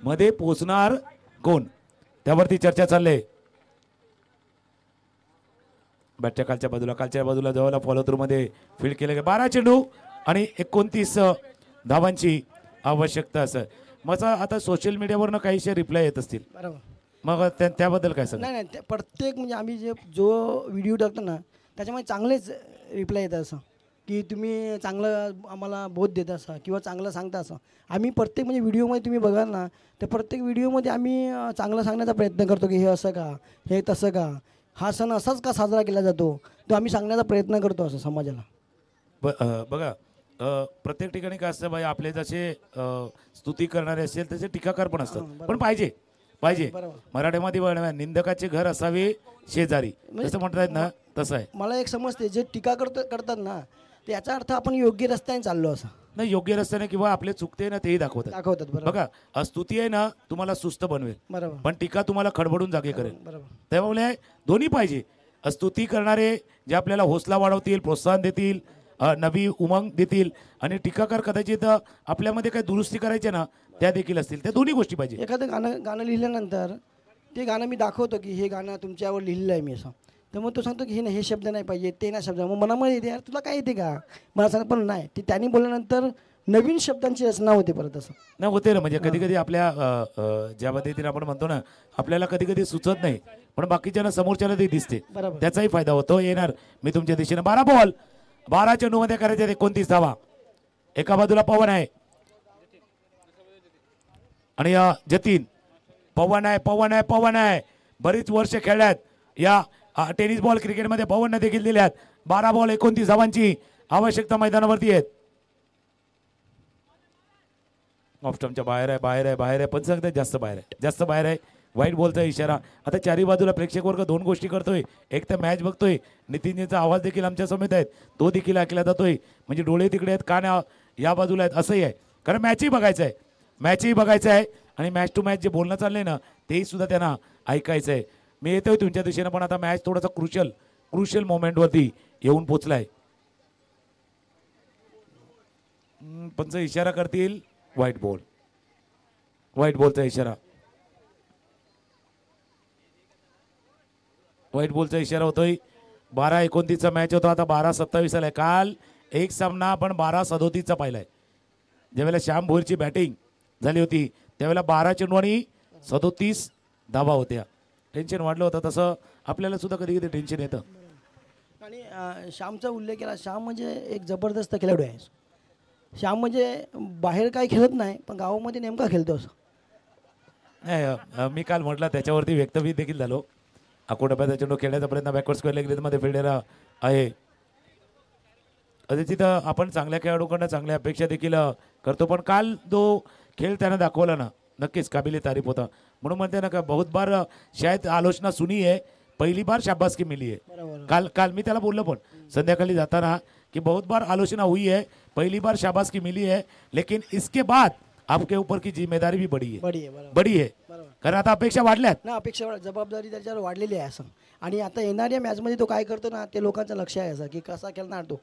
मध्ये पोहोचणार कोण, त्यावरती चर्चा चालली. बॅटच्या कालच्या बाजूला जवळ फॉलो थ्रू मध्ये फील्ड केले गेले. 12 चेंडू आणि 29 धावांची आवश्यकता असं. मग आता सोशल मीडियावरनं काहीशे रिप्लाय येत असतील, बरोबर. मग त्याबद्दल काय सांग? नाही ते प्रत्येक म्हणजे आम्ही जो व्हिडिओ टाकतो ना त्याच्यामध्ये चांगलेच रिप्लाय येतात असं की तुम्ही चांगलं आम्हाला बोध देता असा किंवा चांगलं सांगता असं. आम्ही प्रत्येक म्हणजे व्हिडिओमध्ये तुम्ही बघाल ना तर प्रत्येक व्हिडिओमध्ये आम्ही चांगलं सांगण्याचा प्रयत्न करतो की हे असं का, हे तसं का, हा सण असाच का साजरा केला जातो, तो आम्ही सांगण्याचा प्रयत्न करतो असं समाजाला. बघा प्रत्येक ठिकाणी काय असतं बाई, आपले जसे स्तुती करणारे असेल तसे टीकाकार पण असतात, पण पाहिजे मराठीमध्ये निंदकाचे घर असावे शेजारी, जसं म्हणतात ना तसं आहे. मला एक समजते जे टीका करतात ना ते याचा अर्थ आपण योग्य रस्त्याने चाललो असं नाही. योग्य रस्त्याने किंवा आपले चुकते ना तेही दाखवतात. बरोबर. बघा स्तुती आहे ना तुम्हाला सुस्त बनवेल, बरोबर, पण टीका तुम्हाला खडबडून जागे करेल. बरोबर. त्यामुळे दोन्ही पाहिजे. स्तुती करणारे जे आपल्याला हौसला वाढवतील, प्रोत्साहन देतील, नवी उमंग देतील, आणि टीकाकार कदाचित आपल्यामध्ये काही दुरुस्ती करायचे ना त्या देखील असतील. त्या दोन्ही गोष्टी पाहिजे. एखादं गाणं लिहिल्यानंतर ते गाणं मी दाखवतो की हे गाणं तुमच्यावर लिहिलेलं आहे मी असं, तर मग तो सांगतो की हे शब्द नाही पाहिजे, ते नाही शब्द. मग मनामध्ये येते, यार तुला काय येते का, मला सांग. पण नाही, ते त्यांनी बोलल्यानंतर नवीन शब्दांची रचना होते परत असं. नाही होते ना, म्हणजे कधी कधी आपल्या ज्या पद्धतीने आपण म्हणतो ना, आपल्याला कधी कधी सुचत नाही, पण बाकीच्या समोरच्याला ते दिसते, बरोबर. त्याचाही फायदा होतो. येणार मी तुमच्या दिशेने 12 बॉल 12 चेंडूमध्ये करायचे 29 धावा. एका बाजूला पवन आहे आणि जतीन. पवन आहे. बरीच वर्ष खेळल्यात या टेनिस बॉल क्रिकेटमध्ये. पवनने देखील दिल्यात. 12 बॉल 29 धावांची आवश्यकता मैदानावरती आहेत. ऑफ स्टंपच्या बाहेर आहे. पण सांगतात जास्त बाहेर आहे. व्हाईट बॉलचा इशारा. आता चारी बाजूला प्रेक्षक वर्ग दोन गोष्टी करतोय. एक तर मॅच बघतोय, नितीनजीचा आवाज देखील आमच्या समेत आहेत, तो देखील ऐकला जातोय. म्हणजे डोळे तिकडे आहेत, कान या बाजूला आहेत, असंही आहे. कारण मॅचही बघायचं आहे आणि मॅच टू मॅच जे बोलणं चाललंय ना तेही सुद्धा त्यांना ऐकायचं आहे. मी येतोय तुमच्या दिशेनं, पण आता मॅच थोडासा क्रुशियल मोमेंटवरती येऊन पोचलाय. पंच इशारा करतील. व्हाईट बॉलचा इशारा. व्हाईट बॉलचा इशारा होतोय. 12-29चा मॅच होता, आता 12-27 आलाय. काल एक सामना आपण 12-37चा पाहिलाय. ज्यावेळेला श्याम भोईरची बॅटिंग झाली होती त्यावेळेला 12 चेंडू आणि 37 धावा होत्या. टेन्शन वाढलं होतं. तसं आपल्याला सुद्धा कधी कधी टेन्शन येतं. आणि श्यामचा उल्लेख केला. श्याम म्हणजे एक जबरदस्त खेळाडू आहे. श्याम म्हणजे बाहेर काय खेळत नाही, पण गावामध्ये नेमका खेळतो असं. नाही, मी काल म्हटलं त्याच्यावरती व्यक्तव्य देखील झालो. अकोटप्याचा चेंडू खेळण्याचा प्रयत्न बॅकवर्ड स्क्वेअर लेग मध्ये फिल्डर आहे. तिथं आपण चांगल्या खेळाडूकडनं चांगल्या अपेक्षा देखील करतो, पण काल जो खेळ त्यानं दाखवला ना नक्कीच काबिले तारीफ होता. म्हणून म्हणते ना का बहुत बार शायद आलोचना सुनी है, पहली बार शाबाशी मिली है. काल मी त्याला बोललो पण संध्याकाळी जाताना कि बहुत बार आलोचना हुई है, पहली बार शाबाशी मिली है, लेकिन इसके बाद आपके ऊपर की जिम्मेदारी भी बड़ी है. कारण आता अपेक्षा वाढल्यात ना, अपेक्षा जबाबदारी त्याच्यावर वाढलेली आहे असं. आणि आता येणाऱ्या मॅचमध्ये तो काय करतो ना ते लोकांचं लक्ष आहे असं की कसा खेळणार तो.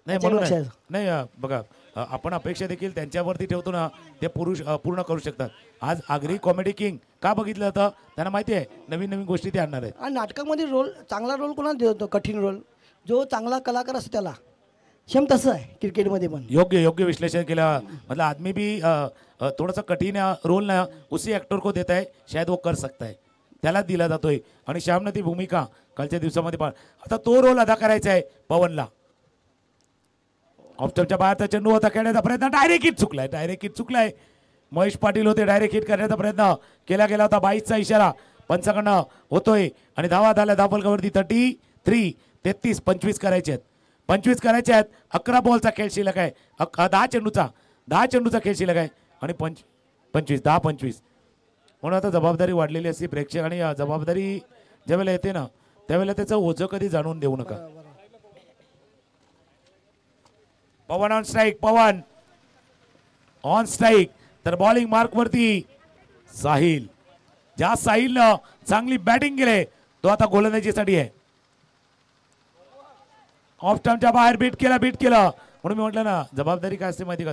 नाही म्हणून नाही बघा, आपण अपेक्षा देखील त्यांच्यावरती ठेवतो ना, ते पूर्ण करू शकतात. आज आगरी कॉमेडी किंग का बघितलं जातं, त्यांना माहिती आहे नवीन गोष्टी ते आणणार आहेत. आणि नाटकामध्ये चांगला रोल कोणाला देतो, कठीण रोल जो चांगला कलाकार असतो त्याला. सेम तसं आहे क्रिकेटमध्ये पण. योग्य विश्लेषण केला. मतलब आदमी भी थोड़ा सा कठिन रोल ना उसी एक्टर को देता है, शायद वो कर सकता है, त्याला दिला जातोय. आणि श्यामनं ती भूमिका कालच्या दिवसामध्ये आता तो रोल अदा करायचा आहे पवनला. ऑफस्टंपच्या बाहेरचा चेंडू होता, खेळण्याचा प्रयत्न डायरेक्ट हिट चुकलाय. महेश पाटील होते, डायरेक्ट हिट करण्याचा प्रयत्न केला गेला होता. 22चा इशारा पंचाकडनं होतोय आणि धावा झाल्या धावफलकावरती 33. 25 करायचे आहेत. 11 बॉलचा खेळ शिल्लक आहे. 10 चेंडूचा खेळ शिल्लक आहे आणि 10-25. म्हणून आता जबाबदारी वाढलेली असते प्रेक्षक, आणि जबाबदारी ज्यावेळेला येते ना त्यावेळेला त्याचं ओझं कधी जाणून देऊ नका. पवन ऑन स्ट्राईक तर बॉलिंग मार्क वरती साहिल. ज्या साहिलनं चांगली बॅटिंग केली तो आता गोलंदाजीसाठी आहे. ऑफ स्टंपच्या बाहेर बीट केलं. म्हणून मी म्हटलं ना जबाबदारी काय असते माहिती का,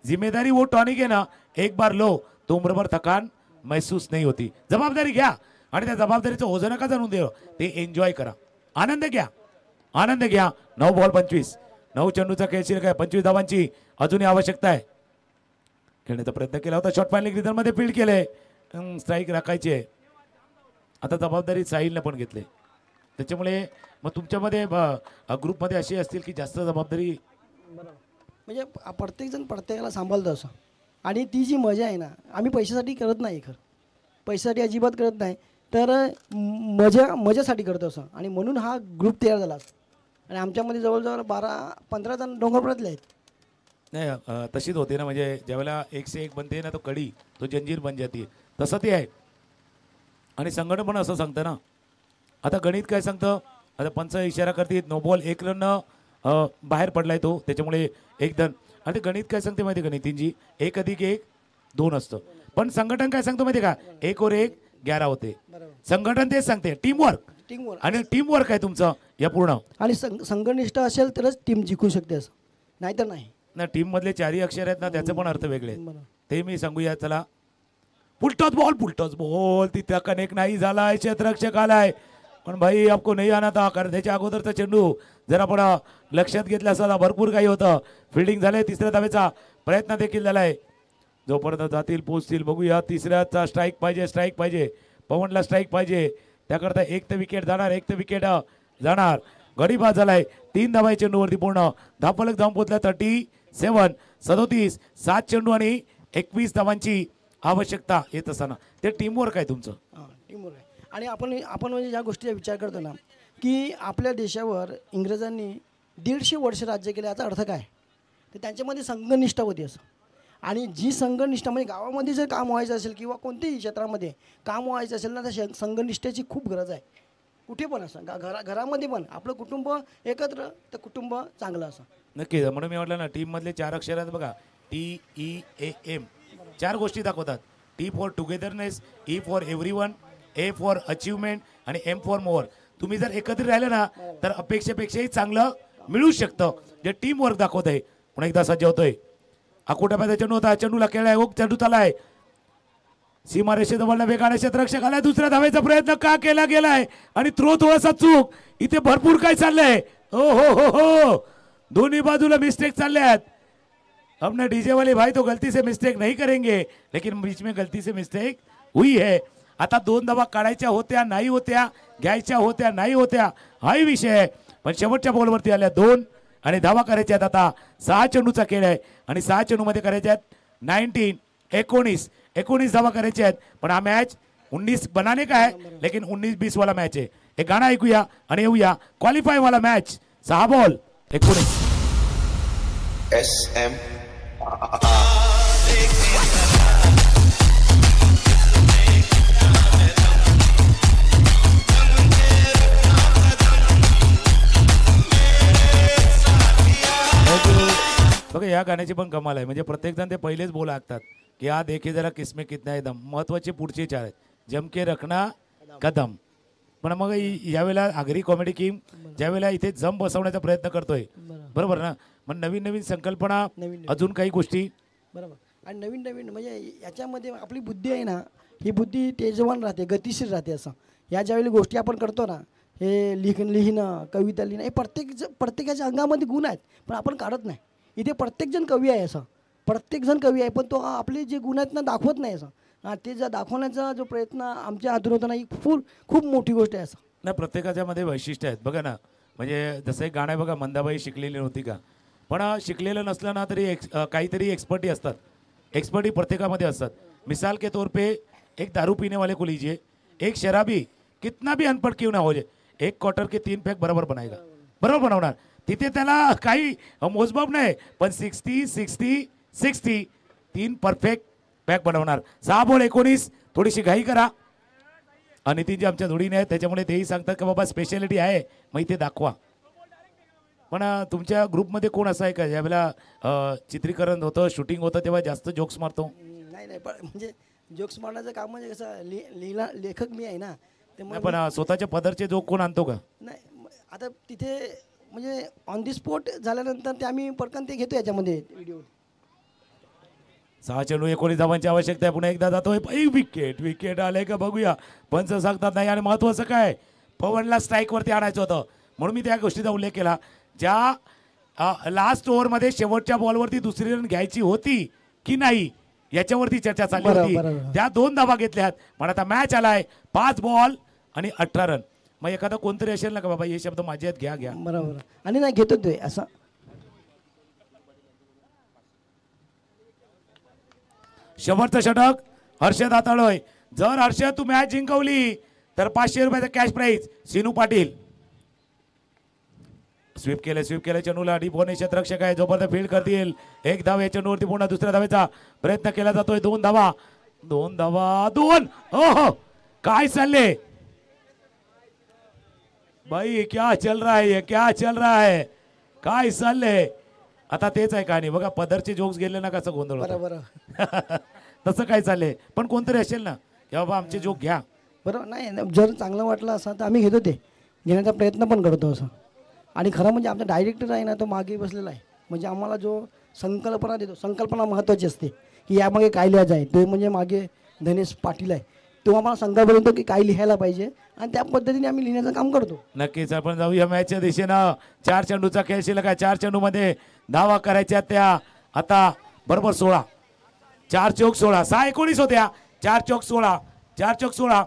जिम्मेदारी वो टॉनिक है ना, एक बार लो तो उम्रभर थकान महसूस नहीं होती. जबाबदारी घ्या आणि त्या जबाबदारीचं ओझं नका जाणून देऊ, ते एन्जॉय करा, आनंद घ्या. 9 बॉल 25. 9 चेंडूचा खेळ शिल्लक आहे. 25 धावांची अजूनही आवश्यकता आहे. खेळण्याचा प्रयत्न केला होता, शॉर्ट पॅनलिंग रिझन मध्ये फील्ड केले, स्ट्राईक राखायची आहे. आता जबाबदारी साहिलने पण घेतली. त्याच्यामुळे मग तुमच्यामध्ये ग्रुपमध्ये अशी असतील की जास्त जबाबदारी, म्हणजे प्रत्येकजण प्रत्येकाला सांभाळतो असं. आणि ती जी मजा आहे ना, आम्ही पैशासाठी करत नाही, पैशासाठी अजिबात करत नाही, तर मजासाठी करतो असं. आणि म्हणून हा ग्रुप तयार झाला. आणि आमच्यामध्ये जवळजवळ 12-15 जण डोंगरपुरातले आहेत. नाही तशीच होते ना, म्हणजे ज्यावेळेला 1 से 1 बनते ना तो कडी तो जंजीर बन जाते, तसं ते आहे. आणि संघटन पण असं सांगतं ना. आता गणित काय सांगतं, आता पंच इशारा करतील 9 बॉल 1 रन बाहेर पडलाय तो, त्याच्यामुळे 1 रन. आणि ते गणित काय सांगते माहिती का नितीनजी, 1 + 1 2 असतं. पण संघटन काय सांगतो माहिती का, 1 और 1 11 होते. संघटन तेच सांगते, टीमवर्क. टीमवर्क आणि टीम वर्क आहे तुमचं या पूर्ण. आणि संघनिष्ठ असेल तरच टीम जिंकू शकते असं, नाहीतर नाही. ना टीम मधले चारही अक्षर आहेत ना त्याचे पण अर्थ वेगळे आहेत. बरोबर. ते मी सांगूया. चला पुलटॉस बॉल तिथं कनेक्ट नाही झालाय, क्षेत्ररक्षक आलाय पण भाई आपको नाही आना था, कारण त्याच्या अगोदरचा चेंडू जर आपण लक्षात घेतला असता भरपूर काही होतं. फिल्डिंग झालंय, तिसऱ्या धावेचा प्रयत्न देखील झालाय. जोपर्यंत जातील पोहोचतील बघूया. तिसऱ्याचा स्ट्राईक पाहिजे, पवनला स्ट्राईक पाहिजे. त्याकरता एक तर विकेट जाणार. गडी बाद झालाय. 3 धावा चेंडूवरती पूर्ण. धापलक जाऊन पोहोचल्या 37 7 चेंडू आणि 21 धावांची आवश्यकता येत असताना ते टीमवर्क आहे तुमचं. टीमवर्क आहे. आणि आपण म्हणजे या गोष्टीचा विचार करतो ना की आपल्या देशावर इंग्रजांनी 150 वर्ष राज्य केले, याचा अर्थ काय? तर त्यांच्यामध्ये संघनिष्ठा होती असं. आणि जी संघनिष्ठा म्हणजे गावामध्ये जर काम व्हायचं असेल किंवा कोणत्याही क्षेत्रामध्ये काम व्हायचं असेल ना, तर संघनिष्ठेची खूप गरज आहे. कुठे पण असं घरामध्ये पण आपलं कुटुंब एकत्र, तर कुटुंब चांगलं असं. नक्की. म्हणून मी म्हटलं ना टीम मधले 4 अक्षर आहेत बघा. TEAM 4 गोष्टी दाखवतात. T for togetherness, E for everyone, A for achievement आणि M फॉर मोअर. तुम्ही जर एकत्रित राहिले ना तर अपेक्षेपेक्षाही चांगलं मिळू शकतं. जे टीम वर्क दाखवत आहे. पुन्हा एकदा सज्ज होतोय. अकोटामध्ये चेंडू होता, चेंडूला खेळलाय, चेंडू चालाय सीमारेषेजवळ वेगाने क्षेत्ररक्षक आलाय. दुसऱ्या धावेचा प्रयत्न का केला गेलाय आणि थ्रो थोडासा चूक. इथे भरपूर काय चाललंय. हो दोन्ही बाजूला मिस्टेक चालले आहेत. हमने डीजे वाले भाई तो गलती से मिस्टेक नहीं करेंगे, लेकिन बीच में गलती से मिस्टेक हुई है. आता 2 धावा काढायच्या होत्या नाही होत्या, घ्यायच्या होत्या नाही होत्या, हाही विषय आहे. पण शेवटच्या बॉलवरती आल्या 2 आणि धावा करायच्या आहेत. आता 6 चेंडूचा खेळ आहे आणि 6 चेंडूमध्ये करायच्या आहेत 19 धावा करायच्या आहेत. पण हा मॅच 19 बनाने का है, लेकिन 19-20 वाला मॅच आहे. एक गाणं ऐकूया आणि येऊया. क्वालिफाय वाला मॅच. 6 बॉल 19. SM बघा या गाण्याची पण कमाल आहे. म्हणजे प्रत्येक जण ते पहिलेच बोल ऐकतात की हा देखे जरा किसमे कितना है दम. महत्वाचे पुढचे 4 आहेत. जमके रखना कदम. पण मग यावेळेला आगरी कॉमेडी किंग ज्यावेळेला इथे जम बसवण्याचा प्रयत्न करतोय बरोबर ना. मग नवीन संकल्पना, अजून काही गोष्टी बरोबर. आणि नवीन म्हणजे याच्यामध्ये आपली बुद्धी आहे ना, ही बुद्धी तेजवान राहते, गतिशील राहते असं. या ज्यावेळी गोष्टी आपण करतो ना, हे लिहिणं, कविता लिहिणं, हे प्रत्येकाच्या अंगामध्ये गुण आहेत पण आपण काढत नाही. इथे प्रत्येकजण कवी आहे असं, प्रत्येकजण कवी आहे, पण तो आपले जे गुण आहेत ना दाखवत नाही असं. ते जर दाखवण्याचा जो प्रयत्न आमच्या हातून होता ना, ही खूप मोठी गोष्ट आहे असं. नाही प्रत्येकाच्या मध्ये वैशिष्ट्य आहेत बघा ना. म्हणजे जसं एक गाणं आहे बघा, मंदाबाई शिकलेली नव्हती का. पण शिकलेलं नसलं ना तरी काहीतरी एक्सपर्टी असतात. एक्सपर्टी प्रत्येकामध्ये असतात. मिसाल के तौर पे एक दारू पीने वाले को लीजिए, एक शराबी कितना भी अनपढ़ क्यों ना हो जाए, 1 क्वार्टर के 3 पैक बरोबर बनाएगा, बरोबर बनवणार. तिथे त्याला काही मोजमाप नाही, पण 60 3 परफेक्ट पॅक बनवणार. 6 बॉल 19. थोडीशी घाई करा. आणि ती जी आमच्या जोडीने आहे त्याच्यामुळे तेही सांगतात की बाबा स्पेशालिटी आहे मग इथे दाखवा. पण तुमच्या ग्रुपमध्ये कोण असं आहे का ज्यावेळेला चित्रीकरण होतं, शूटिंग होतं तेव्हा जास्त जोक्स मारतो? नाही पण म्हणजे जोक्स मारण्याचं काम म्हणजे कसं, लेखक मी आहे ना, नाही पण स्वतःच्या पदरचे जोक कोण आणतो का? नाही. आता तिथे म्हणजे ऑन दी स्पॉट झाल्यानंतर ते आम्ही पटकन ते घेतो याच्यामध्ये व्हिडिओ. 6 चेंडू 19 धावांची आवश्यकता आहे. पुन्हा एकदा जातोय विकेट आले का बघूया. पंच सांगतात नाही. आणि महत्वाचं काय, पवनला स्ट्राईक वरती आणायचं होतं म्हणून मी त्या गोष्टीचा उल्लेख केला. ज्या लास्ट ओव्हरमध्ये शेवटच्या बॉलवरती दुसरी रन घ्यायची होती की नाही याच्यावरती चर्चा चालली होती. त्या 2 धावा घेतल्यात. पण आता मॅच आलाय 5 बॉल आणि 18 रन. मग एखादा कोणतरी असेल ना का बाबा हे शब्द माझे आहेत, घ्या. बरोबर. आणि नाही घेतो ते असं. शेवटचं षटक हर्षद हाताळोय. जर हर्षद तू मॅच जिंकवली तर 500 रुपयाचा cash prize. Sinu Patil sweep केलं चेंडूला. डिपोने क्षेत्ररक्षक आहे, जोपर्यंत फील्ड करतील. 1 धाव या चेंडूवरती पूर्ण. दुसऱ्या धावेचा प्रयत्न केला जातोय. 2 धावा. ओहो काय चालले भाई, क्या चल रहा है काय चाललंय. आता तेच आहे कहाणी बघा. पदरचे जोक्स गेले ना कसं गोंधळ होतं. बरोबर. तसं काय चाललंय. पण कोणतरी असेल ना की बाबा आमचे जोक घ्या. बरोबर नाही जर चांगलं वाटलं असं तर आम्ही घेतो ते घेण्याचा प्रयत्न पण करतो असं. आणि खरं म्हणजे आमचा डायरेक्टर आहे ना तो मागे बसलेला आहे. म्हणजे आम्हाला जो संकल्पना देतो संकल्पना महत्त्वाची असते की यामागे काय लिहायचं आहे तो म्हणजे मागे धनेश पाटील आहे. तो आम्हाला संकल्पना देतो की काय लिहायला पाहिजे आणि त्या पद्धतीने आम्ही लिहिण्याचं काम करतो. नक्कीच आपण जाऊया मॅचच्या दिशेनं. 4 चेंडूचा खेळ शिल्लक आहे. 4 चेंडूमध्ये धावा करायच्या त्या आता बरोबर 16. 4 चौक 16 6 19 होत्या. 4 चौक 16 4 चौक 16.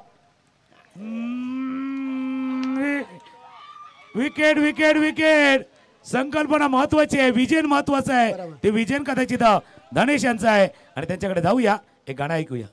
Wicket wicket wicket. संकल्पना महत्वाची आहे. विजन महत्वाचं आहे. ते विजन कदाचित धनेश यांचं आहे आणि त्यांच्याकडे जाऊया एक गाणं ऐकूया.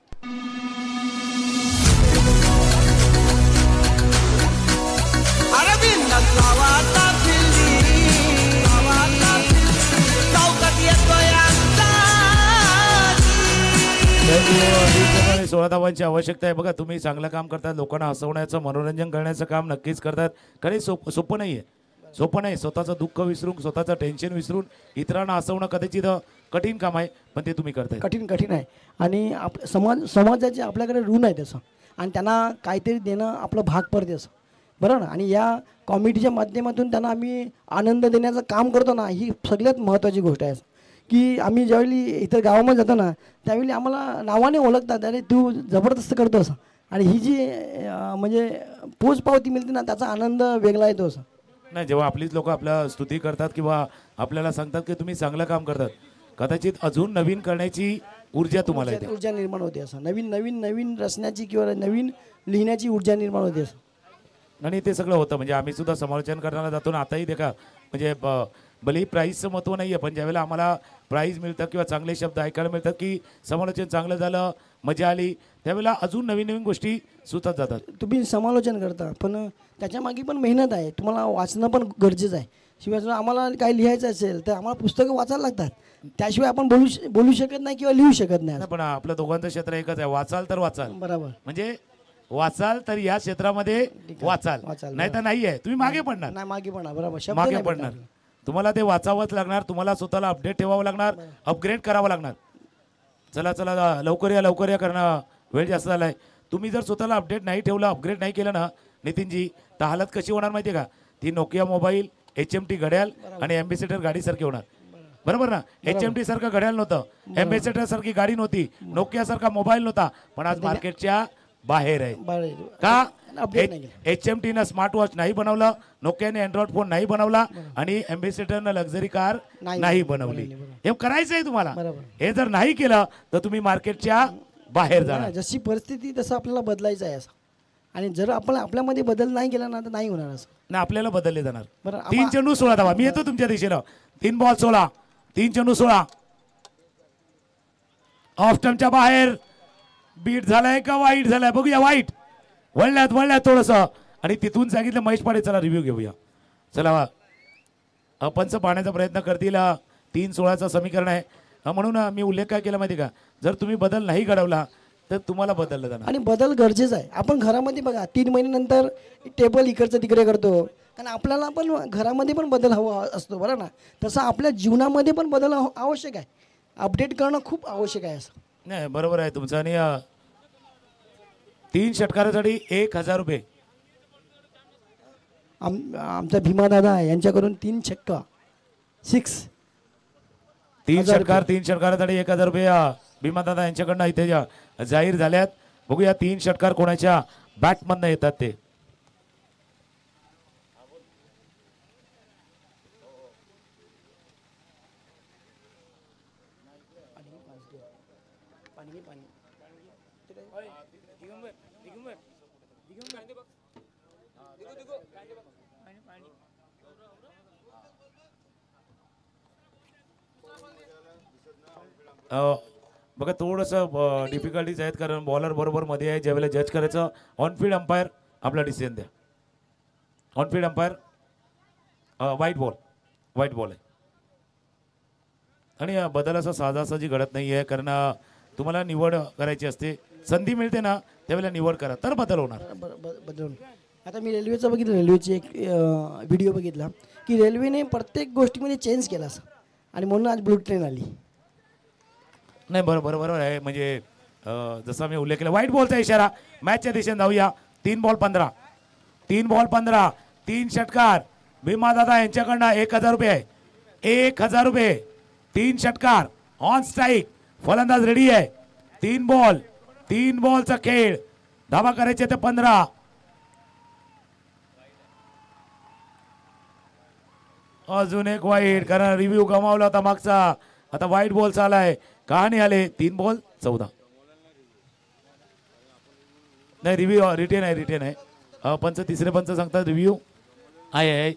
त्यांनी 16 धावांची आवश्यकता आहे. बघा तुम्ही चांगलं काम करतात लोकांना हसवण्याचं मनोरंजन करण्याचं काम नक्कीच करतात. खरे सोपं नाहीये सोपं नाही. स्वतःचं दुःख विसरून स्वतःचं टेन्शन विसरून इतरांना हसवणं कदाचित कठीण काम आहे पण ते तुम्ही करताय. कठीण आहे आणि समाजाचे आपल्याकडे ऋण आहे तसं आणि त्यांना काहीतरी देणं आपलं भाग पडते असं बरोबर ना. आणि या कॉमेडीच्या माध्यमातून त्यांना आम्ही आनंद देण्याचं काम करतो ना ही सगळ्यात महत्त्वाची गोष्ट आहे की आम्ही ज्यावेळी इतर गावामध्ये जातो ना त्यावेळी आम्हाला नावाने ओळखतात अरे तू जबरदस्त करतो असं. आणि ही जी म्हणजे पोचपावती मिळते ना त्याचा आनंद वेगळा येतो असं. नाही जेव्हा आपलीच लोक आपल्या स्तुती करतात किंवा आपल्याला सांगतात की तुम्ही चांगलं काम करतात कदाचित अजून नवीन करण्याची ऊर्जा तुम्हाला येते. ऊर्जा निर्माण होते असं नवीन रचण्याची किंवा नवीन लिहिण्याची ऊर्जा निर्माण होते असं. आणि ते सगळं होतं म्हणजे आम्ही सुद्धा समालोचन करण्याला जातो ना आताही देखा म्हणजे भलेही प्राईजचं महत्त्व नाही आहे पण ज्यावेळेला आम्हाला प्राईज मिळतं किंवा चांगले शब्द ऐकायला मिळतात की समालोचन चांगलं झालं मजा आली त्यावेळेला अजून नवीन गोष्टी सुचत जातात. तुम्ही समालोचन करता पण त्याच्यामागे पण मेहनत आहे. तुम्हाला वाचणं पण गरजेचं आहे. शिवाय जर आम्हाला काही लिहायचं असेल तर आम्हाला पुस्तकं वाचायला लागतात. त्याशिवाय आपण बोलू शकत नाही किंवा लिहू शकत नाही. पण आपलं दोघांचं क्षेत्र एकच आहे. वाचाल तर वाचाल बरोबर म्हणजे वाचाल तर या क्षेत्रामध्ये वाचाल नाही तर नाही आहे तुम्ही मागे पडणार. नाही मागे पडणार बरोबर मागे पडणार. तुम्हाला ते वाचावंच लागणार. तुम्हाला स्वतःला अपडेट ठेवावं लागणार अपग्रेड करावं लागणार. चला लवकर या करणं वेळ जास्त झालाय. तुम्ही जर स्वतःला अपडेट नाही ठेवलं अपग्रेड नाही केलं ना नितीनजी तर हालत कशी होणार माहिती आहे का. ती नोकिया मोबाईल HMT घड्याळ आणि एम्बेसेडर गाडीसारखी होणार बरोबर ना. HMT सारखं घड्याळ नव्हतं एम्बेसेडर सारखी गाडी नव्हती नोकिया सारखा मोबाईल नव्हता पण आज मार्केटच्या बाहेर आहे का. HMT न स्मार्ट वॉच नाही बनवलं नोकियाने अँड्रॉइड फोन नाही बनवला आणि एम्बेसेडरनं लक्झरी कार नाही बनवली. हे करायचं आहे तुम्हाला. हे जर नाही केलं तर तुम्ही मार्केटच्या बाहेर जाणार. जशी परिस्थिती तसं आपल्याला बदलायचं आहे असं. आणि जर आपण आपल्यामध्ये बदल नाही केला ना तर नाही होणार असं. नाही आपल्याला बदलले जाणार. बरं 3 चेंडू 16 धावा. मी येतो तुमच्या दिशेनं. 3 बॉल 16 3 चेंडू 16 ऑफ स्टंपच्या बाहेर. बीट झालाय का वाईट झालाय बघूया. वाईट वळल्यात थोडस आणि तिथून सांगितलं महेश पाडे चला रिव्ह्यू घेऊया. चला पंच पाहण्याचा प्रयत्न करतील. 3-16चं समीकरण आहे म्हणून मी उल्लेख काय केला माहिती का जर तुम्ही बदल नाही घडवला तर तुम्हाला बदललं जाणार. आणि बदल गरजेचा आहे. आपण घरामध्ये बघा 3 महिन्यानंतर टेबल इकडचं तिकडे करतो कारण आपल्याला पण घरामध्ये पण बदल हवा असतो बरं ना. तसं आपल्या जीवनामध्ये पण बदल आवश्यक आहे. अपडेट करणं खूप आवश्यक आहे असं. नाही बरोबर आहे तुमचं. आणि 3 षटकारासाठी 1000 रुपये आमचा भीमा दादा यांच्याकडून 3 छक्का 6 3 षटकारासाठी 1000 रुपये भीमा दादा यांच्याकडनं इथे जाहीर झाल्यात. बघूया 3 षटकार कोणाच्या बॅटमधनं येतात ते. बघा थोडंसं डिफिकल्टीज आहेत कारण बॉलर बरोबर मध्ये आहे. ज्यावेळेला जज करायचं ऑन फील्ड अंपायर आपला डिसिजन द्या. On field umpire white ball आहे आणि बदल असा सहजासहजी घडत नाही आहे कारण तुम्हाला निवड करायची असते. संधी मिळते ना त्यावेळेला निवड करा तर बदल होणार. बदल. आता मी रेल्वेचं बघितलं रेल्वेची एक व्हिडिओ बघितला की रेल्वेने प्रत्येक गोष्टीमध्ये चेंज केला असं आणि म्हणून आज ब्लू ट्रेन आली. नाही बरोबर आहे म्हणजे जसं मी उल्लेख केला व्हाईट बॉलचा इशारा. मॅचच्या दिशेने जाऊया. 3 बॉल 15, 3 बॉल 15, 3 षटकार. भीमा दादा यांच्याकडनं 1000 रुपये, 1000 रुपये. 3 षटकार ऑन स्ट्राईक. फलंदाज रेडी आहे. 3 बॉल, 3 बॉलचा खेळ. धावा करायचे ते 15. अजून एक वाईट, कारण रिव्ह्यू गमावला होता मागचा. आता वाईट बॉल चालाय. कहाणी आले 3 बॉल 14. नाही रिव्ह्यू रिटेन आहे, रिटेन आहे. पंच तिसरे पंच सांगतात रिव्ह्यू आहे.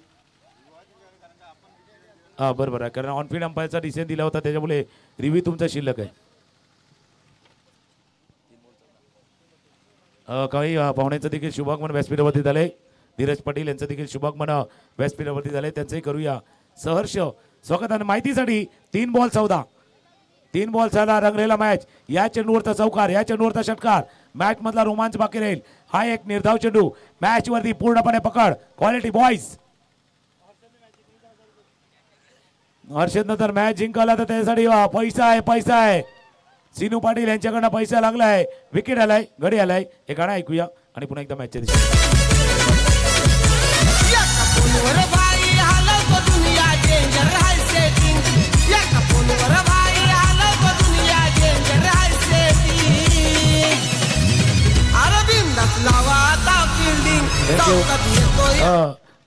हा बरोबर आहे, कारण ऑनफिल्ड अंपायरचा डिसिजन दिला होता त्याच्यामुळे रिव्ह्यू तुमचा शिल्लक आहे. काही पाहुण्यांचं देखील शुभागमन व्यासपीठावरती झालंय. धीरज पाटील यांचं देखील शुभागमन व्यासपीठावरती झालंय. त्यांचंही करूया सहर्ष स्वागत. आणि माहितीसाठी 3 बॉल 14, 3 बॉल 14 रंगलेला मॅच. या चेंडूवरचा चौकार, या चेंडूवरचा षटकार. मॅच मधला रोमांच बाकी राहील. हा एक निर्धाव चेंडू. मॅच वरती पूर्णपणे पकड. Quality boys. हर्षदनं तर मॅच जिंकला तर त्यासाठी पैसा आहे, पैसा आहे. सिनू पाटील यांच्याकडनं पैसा लागलाय. विकेट आलाय, गडी आलाय. हे गाणं ऐकूया आणि पुन्हा एकदा मॅचच्या दिशेने.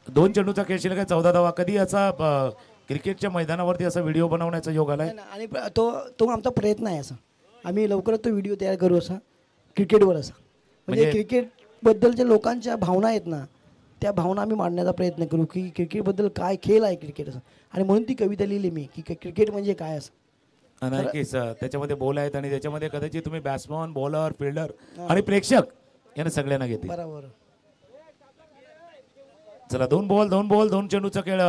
दोन चेंडूचा खेळ शिल्लक आहे. 14 धावा. कधी असा क्रिकेटच्या मैदानावरती असा व्हिडिओ बनवण्याचा योग आलाय? आणि तो आमचा प्रयत्न आहे. असा आम्ही लवकरच तो व्हिडिओ तयार करू असा क्रिकेटवर. असा म्हणजे क्रिकेटबद्दलच्या लोकांच्या भावना आहेत ना, त्या भावना आम्ही मांडण्याचा प्रयत्न करू की क्रिकेटबद्दल काय खेळ आहे क्रिकेट असं. आणि म्हणून ती कविता लिहिली मी की क्रिकेट म्हणजे काय असं. नक्कीच त्याच्यामध्ये बॉल आहेत आणि त्याच्यामध्ये कदाचित तुम्ही बॅट्समन, बॉलर, फिल्डर आणि प्रेक्षक यांना सगळ्यांना घेते. बरोबर. चला 2 बॉल 2 बॉल 2 चेंडूचा खेळ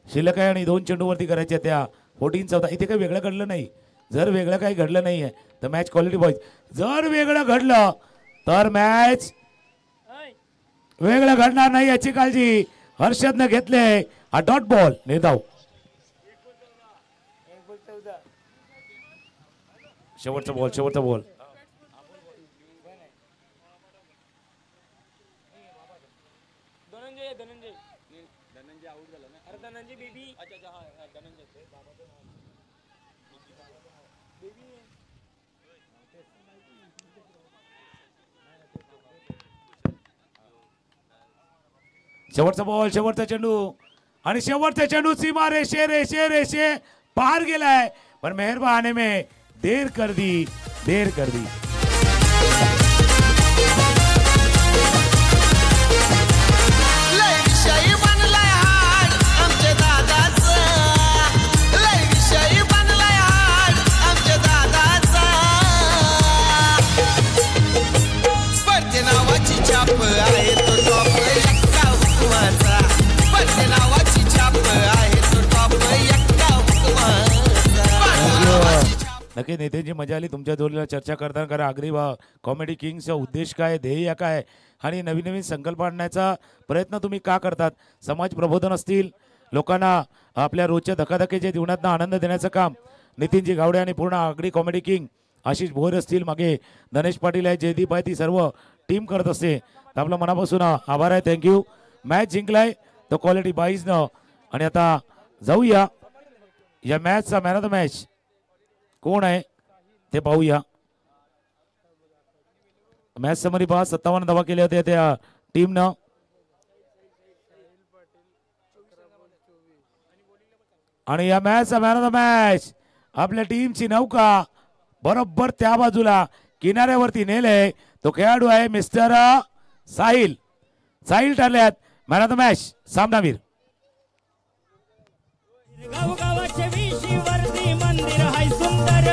शिल्लक आहे आणि 2 चेंडूवरती करायचे त्या 14-14. इथे काही वेगळं घडलं नाही. जर वेगळं काही घडलं नाहीये तर मॅच क्वालिटी बॉईज. जर वेगळं घडलं तर मॅच वेगळं घडणार नाही याची काळजी हर्षदनं घेतले. हा डॉट बॉल निर्धाव. शेवटचा बॉल, शेवटचा बॉल. शेवटचा बॉल, शेवटचा चेंडू आणि शेवटचा चेंडू सीमा रेषे रेषे रेषे पार गेलाय. पर मेहरबानी में देर कर दी, देर कर दी. नक्की नेत्यांची मजा आली तुमच्या जोडीला चर्चा करताना. कारण आगरी कॉमेडी किंगचा उद्देश काय, ध्येय काय आणि नवीन नवीन संकल्प आणण्याचा प्रयत्न तुम्ही का करतात. समाज प्रबोधन असतील, लोकांना आपल्या रोजच्या धकाधकीच्या जीवनातनं आनंद देण्याचं काम नितीनजी गावडे आणि पूर्ण आगरी कॉमेडी किंग आशिष भोर असतील, मागे धनेश पाटील आहे, जयदीप आहे, ती सर्व टीम करत असते. तर आपलं मनापासून आभार आहे. थँक्यू. मॅच जिंकलाय तो क्वालिटी बाईजनं. आणि आता जाऊया या मॅचचा मॅन ऑफ द मॅच कोण आहे ते पाहूया. मॅच समरी पहा. 57 धावा केल्या होत्या त्या टीमनं. आणि या मॅचचा मॅन ऑफ द मॅच आपल्या टीमची नौका बरोबर त्या बाजूला किनाऱ्यावरती नेले तो खेळाडू आहे मिस्टर साहिल. साहिल ठरल्यात मॅन ऑफ द मॅच सामनावीर. गावगावाचे विशीवरती मंदिर हाय सुंदर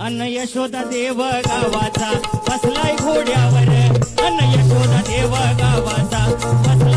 अन्न यशोदा देव गावाचा बसलाय घोड्यावर. अन्न यशोदा देव गावाचा बसलाय